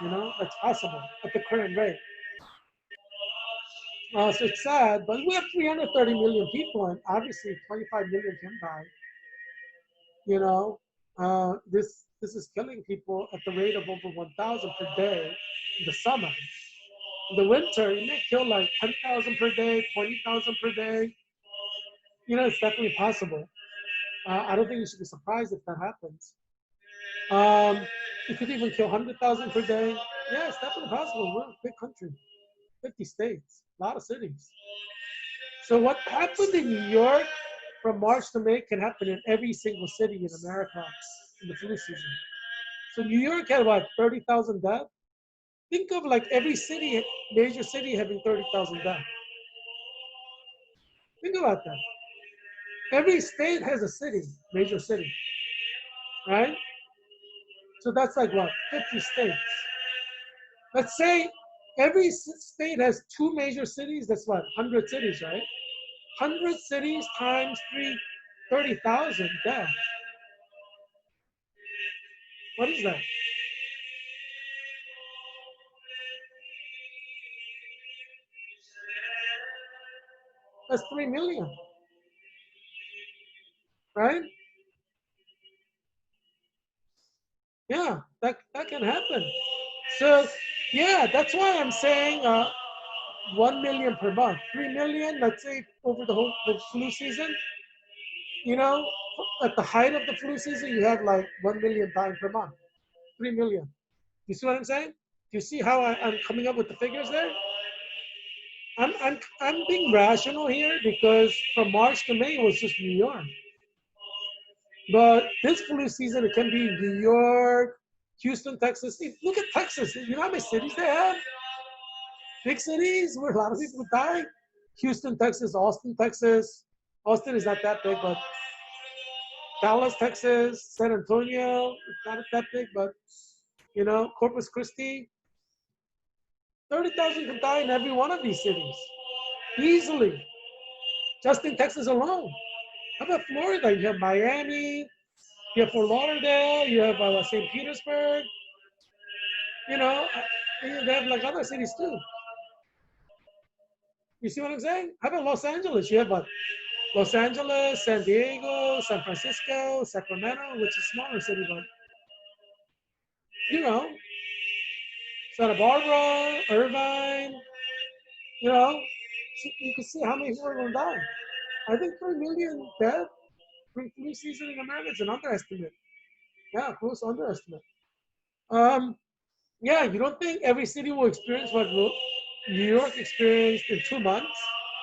You know, that's possible at the current rate. So it's sad, but we have 330 million people, and obviously 25 million can die. You know, this is killing people at the rate of over 1,000 per day in the summer. In the winter, it may kill like 10,000 per day, 20,000 per day. You know, it's definitely possible. I don't think you should be surprised if that happens. Um, it could even kill 100,000 per day. Yeah, it's definitely possible. We're a big country, 50 states, a lot of cities. So what happened in New York from March to May can happen in every single city in America in the flu season. So New York had what, 30,000 deaths? Think of like every city, major city having 30,000 deaths. Think about that. Every state has a city, major city, right? So that's like what, 50 states. Let's say every state has two major cities, that's what, 100 cities, right? 100 cities times 30,000 deaths. What is that? That's 3 million, right? Yeah, that can happen. So, yeah, that's why I'm saying 1 million per month. 3 million, let's say, over the flu season. You know, at the height of the flu season, you have like 1 million dying per month. 3 million. You see what I'm saying? Do you see how I'm coming up with the figures there? I'm being rational here because from March to May it was just New York. But this flu season, it can be New York, Houston, Texas. Look at Texas. You know how many cities they have? Big cities where a lot of people die. Houston, Texas, Austin, Texas. Austin is not that big, but Dallas, Texas, San Antonio, it's not that big, but you know, Corpus Christi, 30,000 could die in every one of these cities easily, just in Texas alone. How about Florida? You have Miami, you have Fort Lauderdale, you have St. Petersburg. You know, they have like other cities too. You see what I'm saying? How about Los Angeles? You have what? Los Angeles, San Diego, San Francisco, Sacramento, which is a smaller city, but you know, Santa Barbara, Irvine, you know, so you can see how many people are going to die. I think 3 million deaths during flu season in America is an underestimate. Yeah, close underestimate. Um, yeah, you don't think every city will experience what New York experienced in 2 months,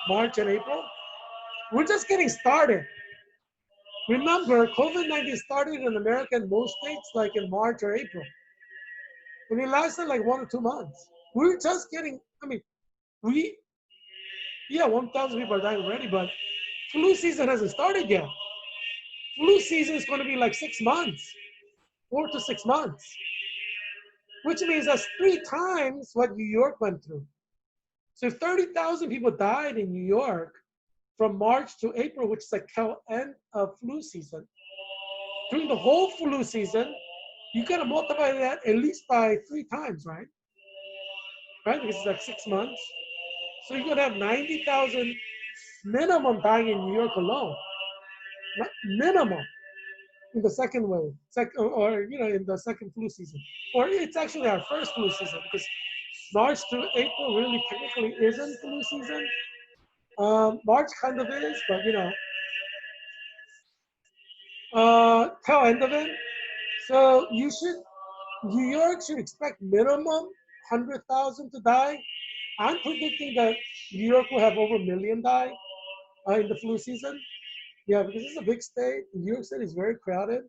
March and April? We're just getting started. Remember, COVID-19 started in America in most states like in March or April. And it lasted like 1 or 2 months. We're just getting, I mean, we, yeah, 1,000 people are dying already, but flu season hasn't started yet. Flu season is going to be like 6 months, 4 to 6 months, which means that's 3 times what New York went through. So if 30,000 people died in New York from March to April, which is the tail end of flu season, during the whole flu season, you gotta multiply that at least by 3 times, right? Right? Because it's like 6 months. So you're gonna have 90,000 minimum dying in New York alone. Minimum in the second wave, or you know, in the second flu season. Or it's actually our first flu season because March to April really technically isn't flu season. March kind of is, but you know, tail end of it. So New York should expect minimum 100,000 to die. I'm predicting that New York will have over a million die in the flu season. Yeah, because it's a big state. New York City is very crowded.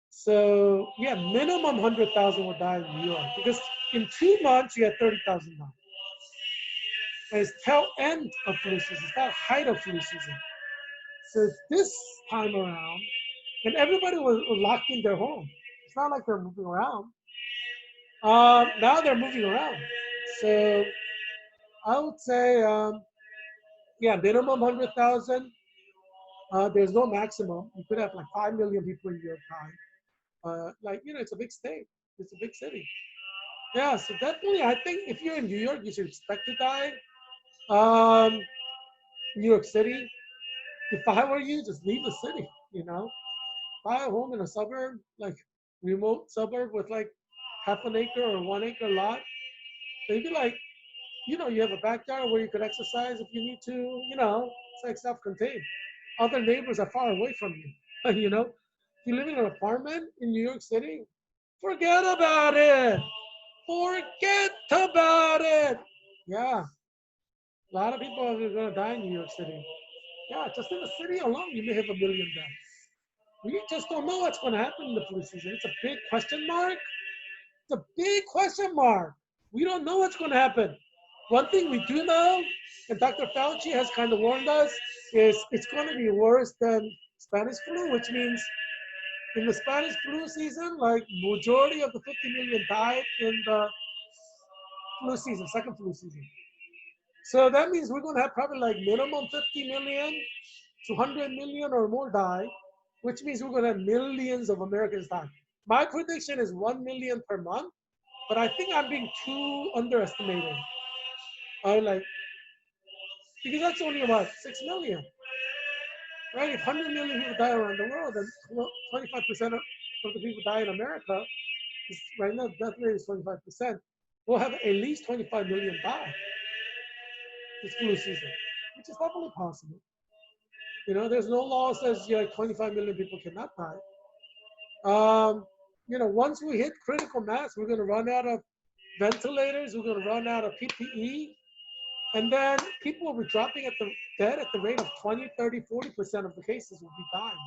So yeah, minimum 100,000 will die in New York because in 2 months you had 30,000 die. And it's tail end of flu season. It's not height of flu season. So this time around, and everybody was locked in their home. It's not like they're moving around. Now they're moving around. So I would say, yeah, minimum 100,000. There's no maximum. You could have like 5 million people in your time. Like, it's a big state. It's a big city. Yeah, so definitely, I think if you're in New York, you should expect to die. Um, New York City, if I were you, just leave the city. Buy a home in a suburb, like remote suburb with like half an acre or 1 acre lot. Maybe like, you have a backyard where you could exercise if you need to. It's like self-contained. Other neighbors are far away from you. If you live in an apartment in New York City, forget about it. Forget about it. Yeah, a lot of people are going to die in New York City. Yeah, just in the city alone, you may have 1 million deaths. We just don't know what's going to happen in the flu season. It's a big question mark. It's a big question mark. We don't know what's going to happen. One thing we do know, and Dr. Fauci has kind of warned us, is it's going to be worse than Spanish flu, which means in the Spanish flu season, like majority of the 50 million died in the flu season, second flu season. So that means we're going to have probably like minimum 50 million to 100 million or more die, which means we're going to have millions of Americans die. My prediction is 1 million per month, but I think I'm being too underestimated. Because that's only about 6 million, right? If 100 million people die around the world, then 25% of the people die in America, right now death rate is 25%. We'll have at least 25 million die this flu season, which is definitely possible. There's no law that says 25 million people cannot die. Once we hit critical mass, we're going to run out of ventilators, we're going to run out of PPE, and then people will be dropping dead at the rate of 20, 30, 40% of the cases will be dying.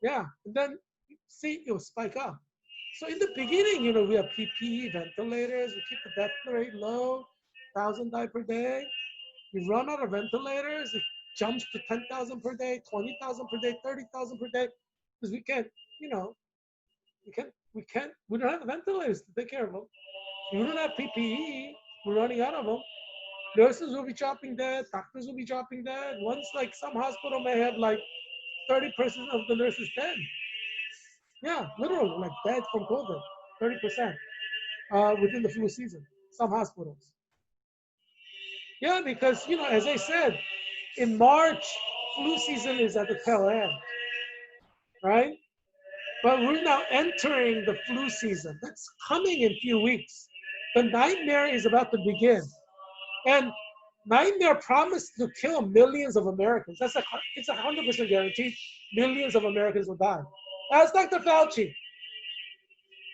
Yeah, and then see, it will spike up. So in the beginning, we have PPE, ventilators, we keep the death rate low, 1,000 die per day. We run out of ventilators, it jumps to 10,000 per day, 20,000 per day, 30,000 per day, because we can't, we don't have ventilators to take care of them. We don't have PPE, we're running out of them. Nurses will be dropping dead, doctors will be dropping dead. Once, like, some hospital may have like 30% of the nurses dead. Yeah, literally, like dead from COVID, 30% within the flu season, some hospitals. Yeah, because, as I said, in March, flu season is at the tail end, right? But we're now entering the flu season. That's coming in a few weeks. The nightmare is about to begin. And nightmare promised to kill millions of Americans. It's 100% guaranteed millions of Americans will die. As Dr. Fauci,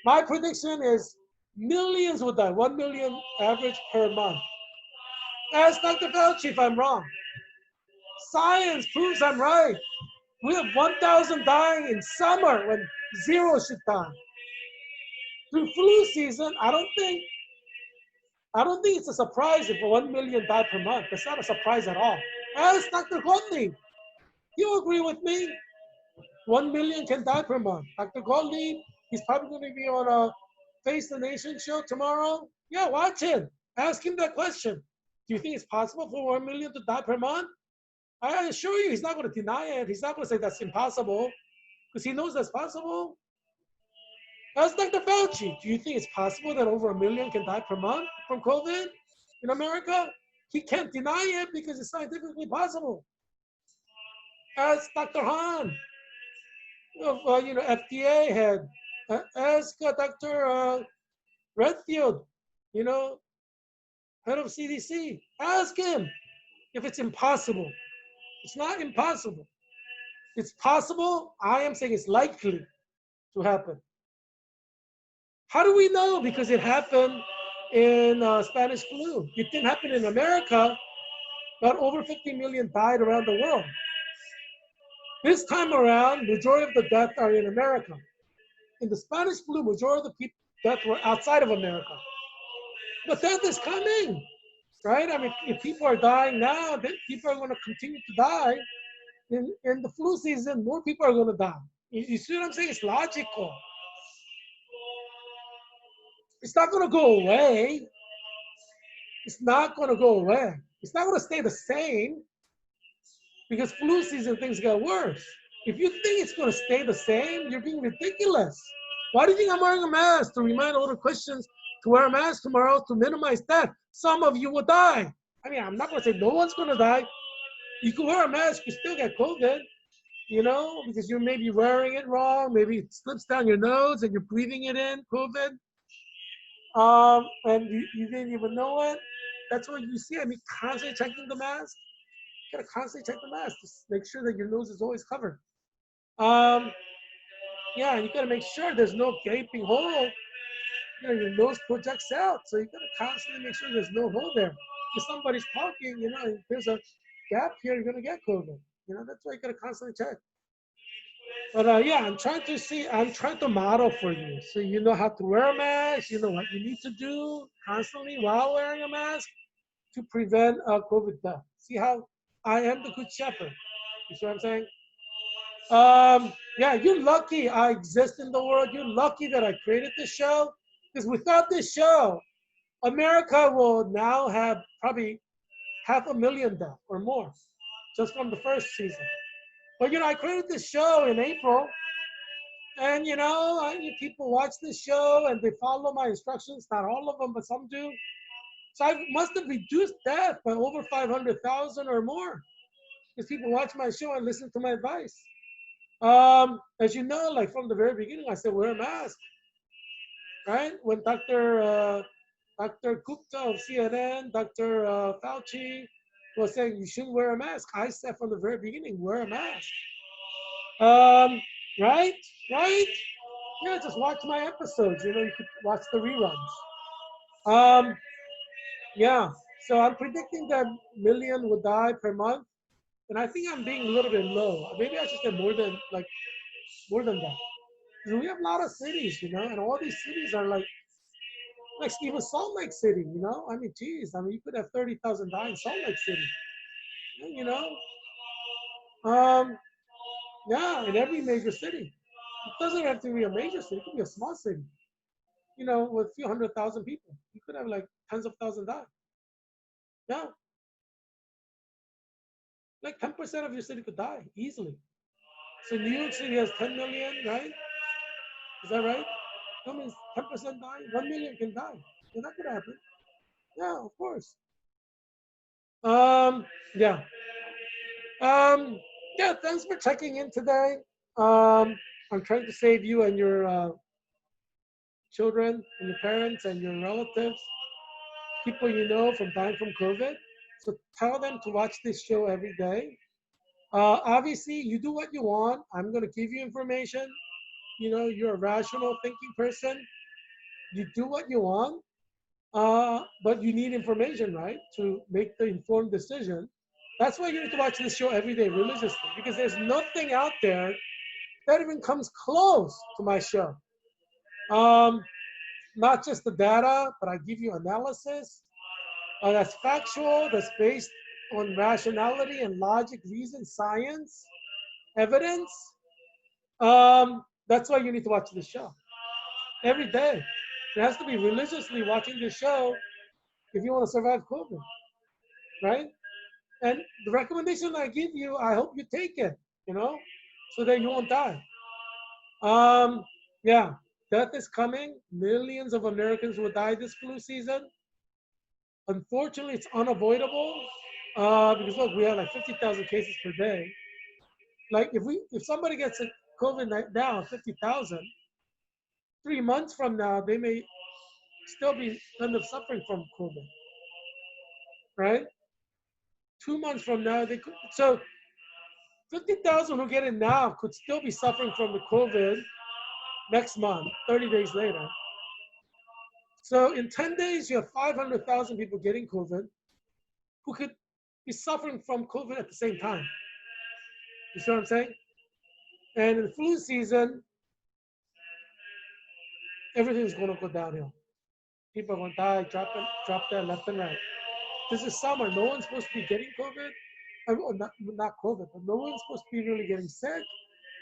my prediction is millions will die, 1 million average per month. Ask Dr. Fauci if I'm wrong. Science proves I'm right. We have 1,000 dying in summer when 0 should die. Through flu season, I don't think it's a surprise if 1 million die per month. That's not a surprise at all. Ask Dr. Gottlieb. You agree with me? 1 million can die per month. Dr. Gottlieb, he's probably going to be on a Face the Nation show tomorrow. Yeah, watch him. Ask him that question. Do you think it's possible for 1 million to die per month? I assure you, he's not going to deny it. He's not going to say that's impossible because he knows that's possible. Ask Dr. Fauci. Do you think it's possible that over 1 million can die per month from COVID in America? He can't deny it because it's scientifically possible. Ask Dr. Hahn, FDA head. Ask Dr. Redfield, head of CDC. Ask him if it's impossible. It's not impossible. It's possible. I am saying it's likely to happen. How do we know? Because it happened in Spanish flu. It didn't happen in America, but over 50 million died around the world. This time around, majority of the deaths are in America. In the Spanish flu, majority of the deaths were outside of America. But death is coming, right? I mean, if people are dying now, people are going to continue to die. In the flu season, more people are going to die. You see what I'm saying? It's logical. It's not going to go away. It's not going to go away. It's not going to stay the same because flu season things get worse. If you think it's going to stay the same, you're being ridiculous. Why do you think I'm wearing a mask? To remind all the Christians to wear a mask tomorrow to minimize that. Some of you will die. I mean, I'm not going to say no one's going to die. You can wear a mask, you still get COVID, you know, because you may be wearing it wrong. Maybe it slips down your nose and you're breathing it in, COVID. And you didn't even know it. That's what you see. I mean, constantly checking the mask. You gotta constantly check the mask to make sure that your nose is always covered. Um, yeah, and you gotta make sure there's no gaping hole. You know, your nose projects out, so you gotta constantly make sure there's no hole there. If somebody's talking, you know, if there's a gap here, you're gonna get COVID. You know, that's why you gotta constantly check. But yeah, I'm trying to model for you. So you know how to wear a mask, you know what you need to do constantly while wearing a mask to prevent COVID death. See how I am the good shepherd. You see what I'm saying? Yeah, you're lucky I exist in the world. You're lucky that I created this show. Because without this show, America will now have probably 500,000 deaths or more just from the first season. But you know, I created this show in April. And you know, people watch this show and they follow my instructions. Not all of them, but some do. So I must have reduced death by over 500,000 or more because people watch my show and listen to my advice. As you know, like from the very beginning, I said wear a mask, right? When Dr. Gupta of CNN, Dr. Fauci was saying you shouldn't wear a mask, I said from the very beginning, wear a mask. Um, right? Right? Yeah, just watch my episodes. You know, you could watch the reruns. Um, yeah. So I'm predicting that million would die per month, and I think I'm being a little bit low. Maybe I should say more than that. Because we have a lot of cities, you know, and all these cities are like even Salt Lake City, you know. I mean, geez, I mean, you could have 30,000 die in Salt Lake City, you know. Um, yeah, in every major city. It doesn't have to be a major city; it could be a small city. You know, with a few 100,000 people. You could have like tens of thousands die. Yeah, like 10% of your city could die easily. So New York City has 10 million, right? Is that right? That means 10% die, 1 million can die. Yeah, that could happen. Yeah, of course. Um, yeah. Um, yeah, thanks for checking in today. Um, I'm trying to save you and your children and your parents and your relatives, people you know from dying from COVID. So tell them to watch this show every day. Obviously, you do what you want. I'm going to give you information. You know, you're a rational thinking person. You do what you want, but you need information, right, to make the informed decision. That's why you need to watch this show every day religiously, because there's nothing out there that even comes close to my show. Um, Not just the data, but I give you analysis that's factual, that's based on rationality and logic, reason, science, evidence. That's why you need to watch this show every day. It has to be religiously watching this show if you want to survive COVID, right? And the recommendation I give you, I hope you take it, you know, so that you won't die. Yeah, death is coming. Millions of Americans will die this flu season. Unfortunately, it's unavoidable because look, we have like 50,000 cases per day. Like if somebody gets a COVID now, 50,000, 3 months from now, they may still be kind of suffering from COVID, right? 2 months from now, they could. So 50,000 who get it now could still be suffering from the COVID next month, 30 days later. So in 10 days, you have 500,000 people getting COVID who could be suffering from COVID at the same time. You see what I'm saying? And in the flu season, everything's going to go downhill. People are going to die, drop dead left and right. This is summer. No one's supposed to be getting COVID. not COVID, but no one's supposed to be really getting sick.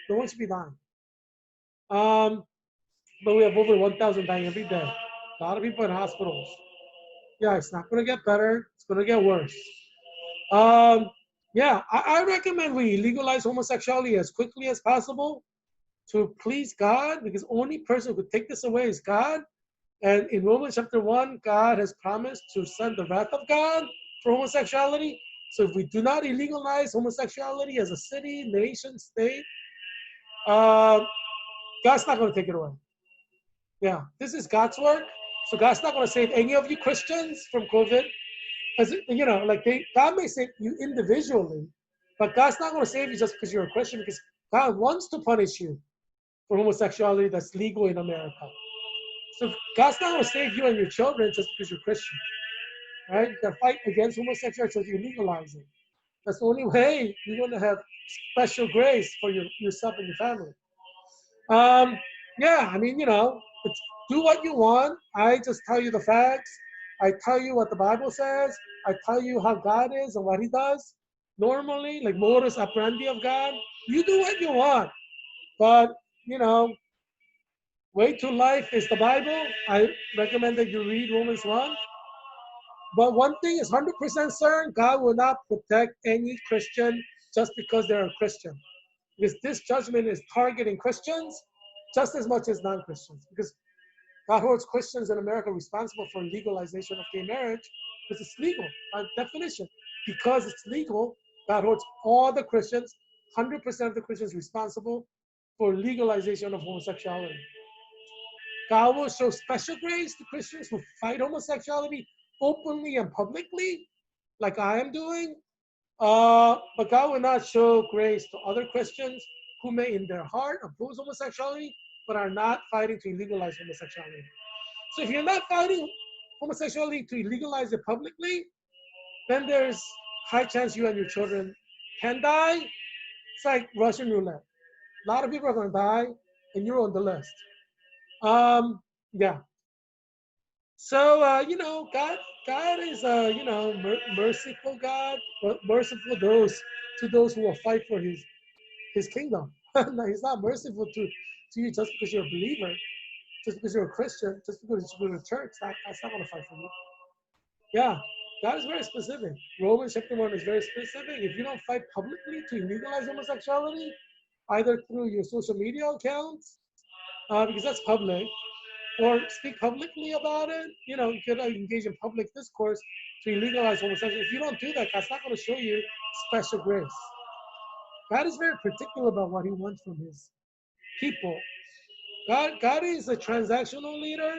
No one should be dying. Um, but we have over 1,000 dying every day. A lot of people in hospitals. Yeah, it's not going to get better. It's going to get worse. Um, yeah, I recommend we legalize homosexuality as quickly as possible to please God, because only person who could take this away is God. And in Romans chapter 1, God has promised to send the wrath of God for homosexuality. So if we do not illegalize homosexuality as a city, nation, state, uh, God's not going to take it away. Yeah, this is God's work. So God's not going to save any of you Christians from COVID. Because, like God may save you individually, but God's not going to save you just because you're a Christian, because God wants to punish you for homosexuality that's legal in America. So God's not going to save you and your children just because you're Christian, right? You can fight against homosexuality so you legalize it. That's the only way you're going to have special grace for yourself and your family. Yeah, I mean, do what you want. I just tell you the facts. I tell you what the Bible says. I tell you how God is and what He does. Normally, like modus operandi of God, you do what you want. But, you know, way to life is the Bible. I recommend that you read Romans 1. But one thing is 100% certain, God will not protect any Christian just because they're a Christian. Because this judgment is targeting Christians just as much as non-Christians. Because God holds Christians in America responsible for legalization of gay marriage because it's legal by definition. Because it's legal, God holds all the Christians, 100% of the Christians responsible for legalization of homosexuality. God will show special grace to Christians who fight homosexuality openly and publicly, like I am doing. But God will not show grace to other Christians who may in their heart oppose homosexuality, but are not fighting to legalize homosexuality. So if you're not fighting homosexuality to legalize it publicly, then there's high chance you and your children can die. It's like Russian roulette. A lot of people are going to die, and you're on the list. Yeah. So God is merciful God, but merciful to those who will fight for His kingdom. No, He's not merciful to you just because you're a believer, just because you're a Christian, just because you go to church. That's not going to fight for you. Yeah, God is very specific. Romans chapter 1 is very specific. If you don't fight publicly to legalize homosexuality, either through your social media accounts, because that's public, or speak publicly about it, you could engage in public discourse to legalize homosexuality. If you don't do that, God's not going to show you special grace. God is very particular about what He wants from His people. God is a transactional leader.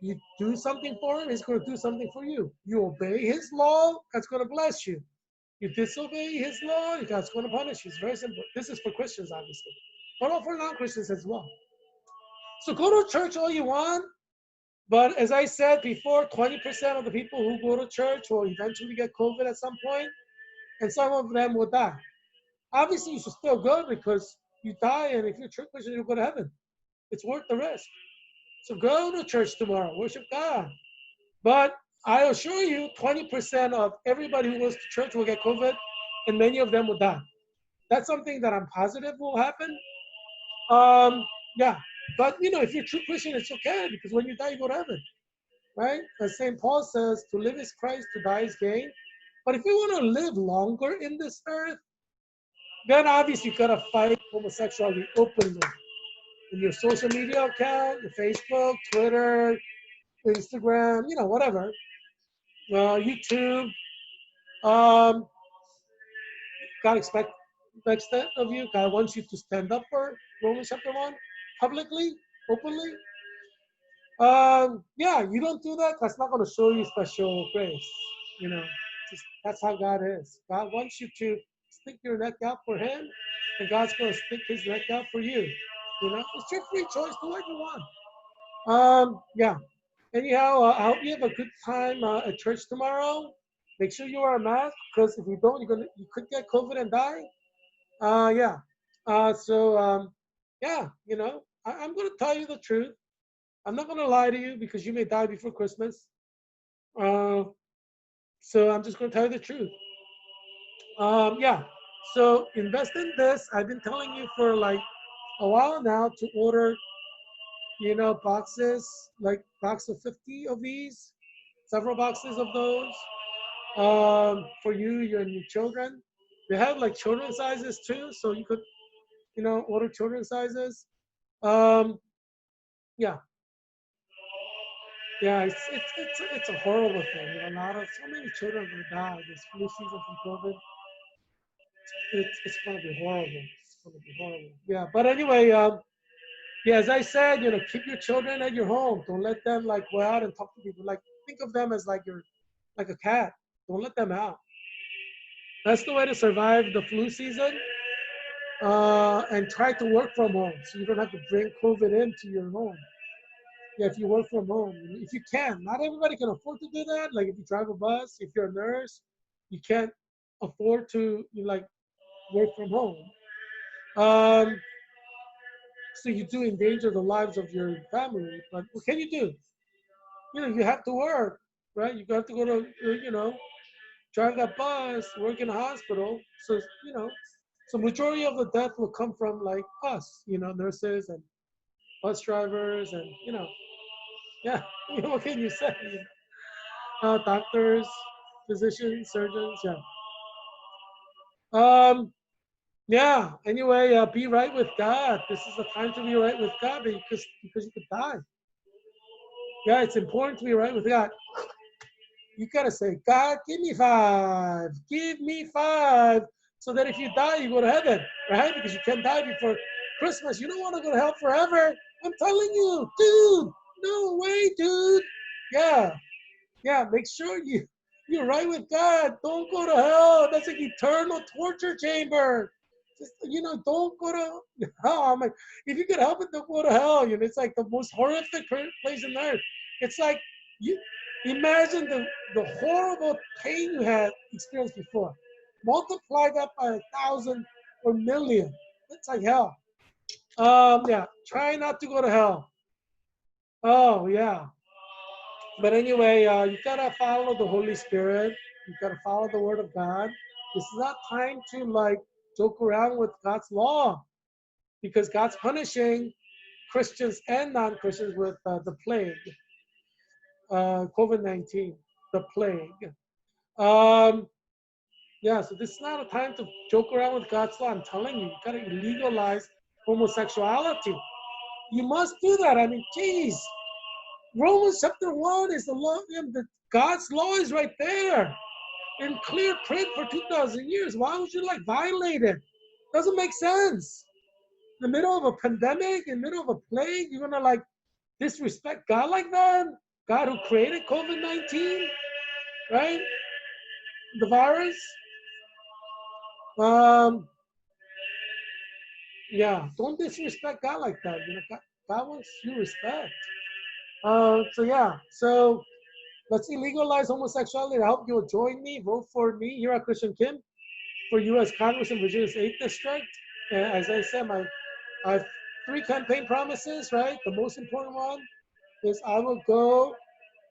You do something for Him, He's going to do something for you. You obey His law, God's going to bless you. You disobey His law, God's going to punish you. It's very simple. This is for Christians, obviously, but also for non-Christians as well. So go to church all you want, but as I said before, 20% of the people who go to church will eventually get COVID at some point, and some of them will die. Obviously, you should still go because you die, and if you're a church Christian, you'll go to heaven. It's worth the risk. So go to church tomorrow, worship God. But I assure you, 20% of everybody who goes to church will get COVID, and many of them will die. That's something that I'm positive will happen. Yeah, but if you're a true Christian, it's okay because when you die, you go to heaven, right? As St. Paul says, to live is Christ, to die is gain. But if you want to live longer in this earth, then obviously you gotta fight homosexuality openly in your social media account, your Facebook, Twitter, Instagram, whatever, YouTube. Um, God expects that of you. God wants you to stand up for Romans chapter 1 publicly, openly. Yeah, you don't do that, that's not going to show you special grace. That's how God is. God wants you to stick your neck out for Him, and God's going to stick His neck out for you. It's your free choice. Do what you want. Yeah. Anyhow, I hope you have a good time at church tomorrow. Make sure you wear a mask because if you don't, you could get COVID and die. Yeah. Yeah. I'm going to tell you the truth. I'm not going to lie to you because you may die before Christmas. So I'm just going to tell you the truth. Yeah. So invest in this. I've been telling you for like a while now to order, boxes, like box of 50 of these, several boxes of those, for you and your children. They have like children sizes too, so you could, order children sizes. Um, yeah, yeah, it's a horrible thing. A lot of so many children are gonna die this flu season from COVID. It's gonna be horrible. It's gonna be horrible. Yeah, but anyway, yeah, as I said, keep your children at your home. Don't let them like go out and talk to people. Like think of them as like like a cat. Don't let them out. That's the way to survive the flu season. And try to work from home so you don't have to bring COVID into your home. Yeah, if you work from home, if you can. Not everybody can afford to do that. Like if you drive a bus, if you're a nurse, you can't afford to like work from home. Um, so you do endanger the lives of your family. But what can you do? You have to work, right? You have to go to, drive that bus, work in a hospital. So, so majority of the death will come from like us, nurses and bus drivers and, yeah, what can you say? Doctors, physicians, surgeons, yeah. Um, yeah, anyway, be right with God. This is the time to be right with God because you could die. Yeah, it's important to be right with God. You gotta say, God, give me five. Give me five. So that if you die, you go to heaven, right? Because you can't die before Christmas. You don't want to go to hell forever. I'm telling you, dude. No way, dude. Yeah. Yeah. Make sure you're right with God. Don't go to hell. That's an eternal torture chamber. Just, don't go to hell. I'm like, if you could help it, don't go to hell. It's like the most horrific place on earth. It's like you imagine the horrible pain you had experienced before. Multiply that by 1,000 or million. It's like hell. Yeah. Try not to go to hell. Oh yeah. But anyway, you gotta follow the Holy Spirit. You gotta follow the Word of God. This is not time to like joke around with God's law because God's punishing Christians and non-Christians with the plague, COVID-19, the plague. Um, yeah, so this is not a time to joke around with God's law. I'm telling you, you gotta legalize homosexuality. You must do that. I mean, geez, Romans chapter 1 is the law, God's law is right there in clear print for 2,000 years. Why would you like violate it? Doesn't make sense. In the middle of a pandemic, in the middle of a plague, you're gonna like disrespect God like that? God who created COVID-19, right? The virus. Um, yeah, don't disrespect God like that. God wants you respect. So yeah, so let's illegalize homosexuality. I hope you'll join me. Vote for me, Heerak Christian Kim, for U.S. Congress in Virginia's 8th District. And as I said, I have 3 campaign promises, right? The most important one is I will go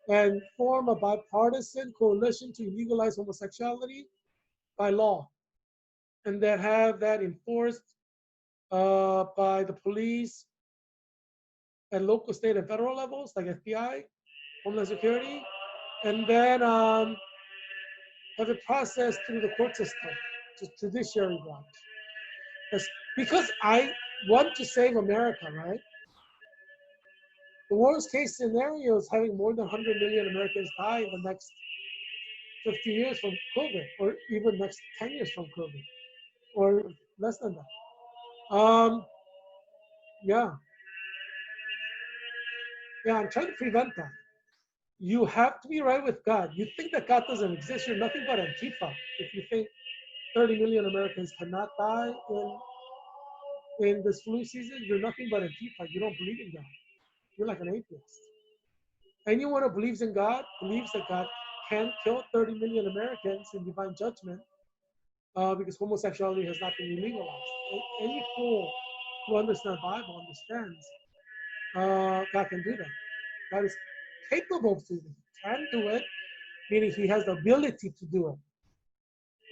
and form a bipartisan coalition to legalize homosexuality by law, and then have that enforced by the police at local, state, and federal levels, like FBI, Homeland Security, and then have it processed through the court system, to judiciary branch. Because I want to save America, right? The worst case scenario is having more than 100 million Americans die in the next 50 years from COVID, or even next 10 years from COVID, or less than that. Yeah, yeah, I'm trying to prevent that. You have to be right with God. You think that God doesn't exist, you're nothing but Antifa. If you think 30 million Americans cannot die in this flu season, you're nothing but Antifa. You don't believe in God. You're like an atheist. Anyone who believes in God believes that God can kill 30 million Americans in divine judgment because homosexuality has not been legalized. Any fool who understands the Bible understands God can do that. God is capable of doing it. He can do it, meaning he has the ability to do it.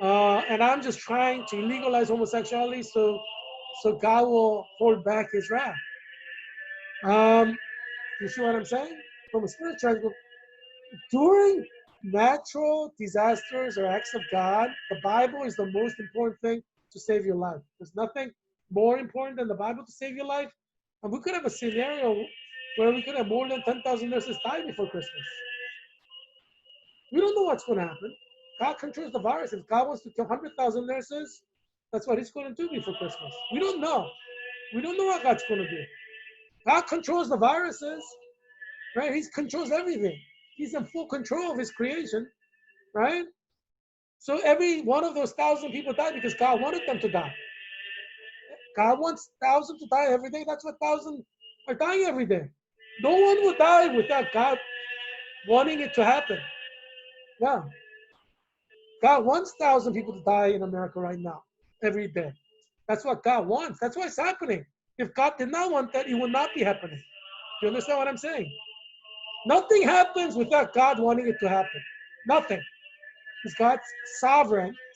And I'm just trying to legalize homosexuality so God will hold back his wrath. You see what I'm saying? From a spiritual angle, during natural disasters or acts of God, the Bible is the most important thing to save your life. There's nothing more important than the Bible to save your life. And we could have a scenario where we could have more than 10,000 nurses die before Christmas. We don't know what's going to happen. God controls the virus. If God wants to kill 100,000 nurses, that's what he's going to do before Christmas. We don't know. We don't know what God's going to do. God controls the viruses, right? He controls everything. He's in full control of his creation, right? So every one of those 1,000 people died because God wanted them to die. God wants thousands to die every day. That's what thousands are dying every day. No one will die without God wanting it to happen. Yeah. God wants 1,000 people to die in America right now, every day. That's what God wants. That's why it's happening. If God did not want that, it would not be happening. Do you understand what I'm saying? Nothing happens without God wanting it to happen. Nothing. Because God's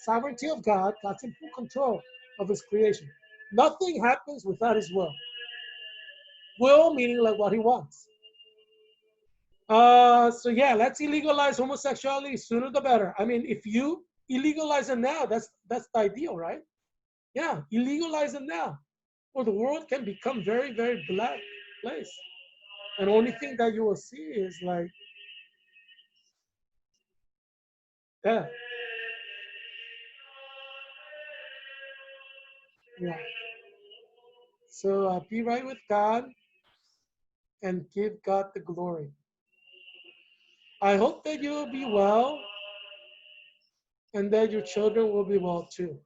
sovereignty of God, God's in full control of his creation. Nothing happens without his will. Will meaning like what he wants. So yeah, let's illegalize homosexuality sooner the better. I mean, if you illegalize it now, that's the ideal, right? Yeah, illegalize it now, or the world can become very, very black place. And the only thing that you will see is like death. Yeah. So be right with God and give God the glory. I hope that you will be well and that your children will be well too.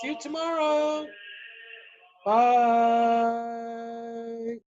See you tomorrow. Bye.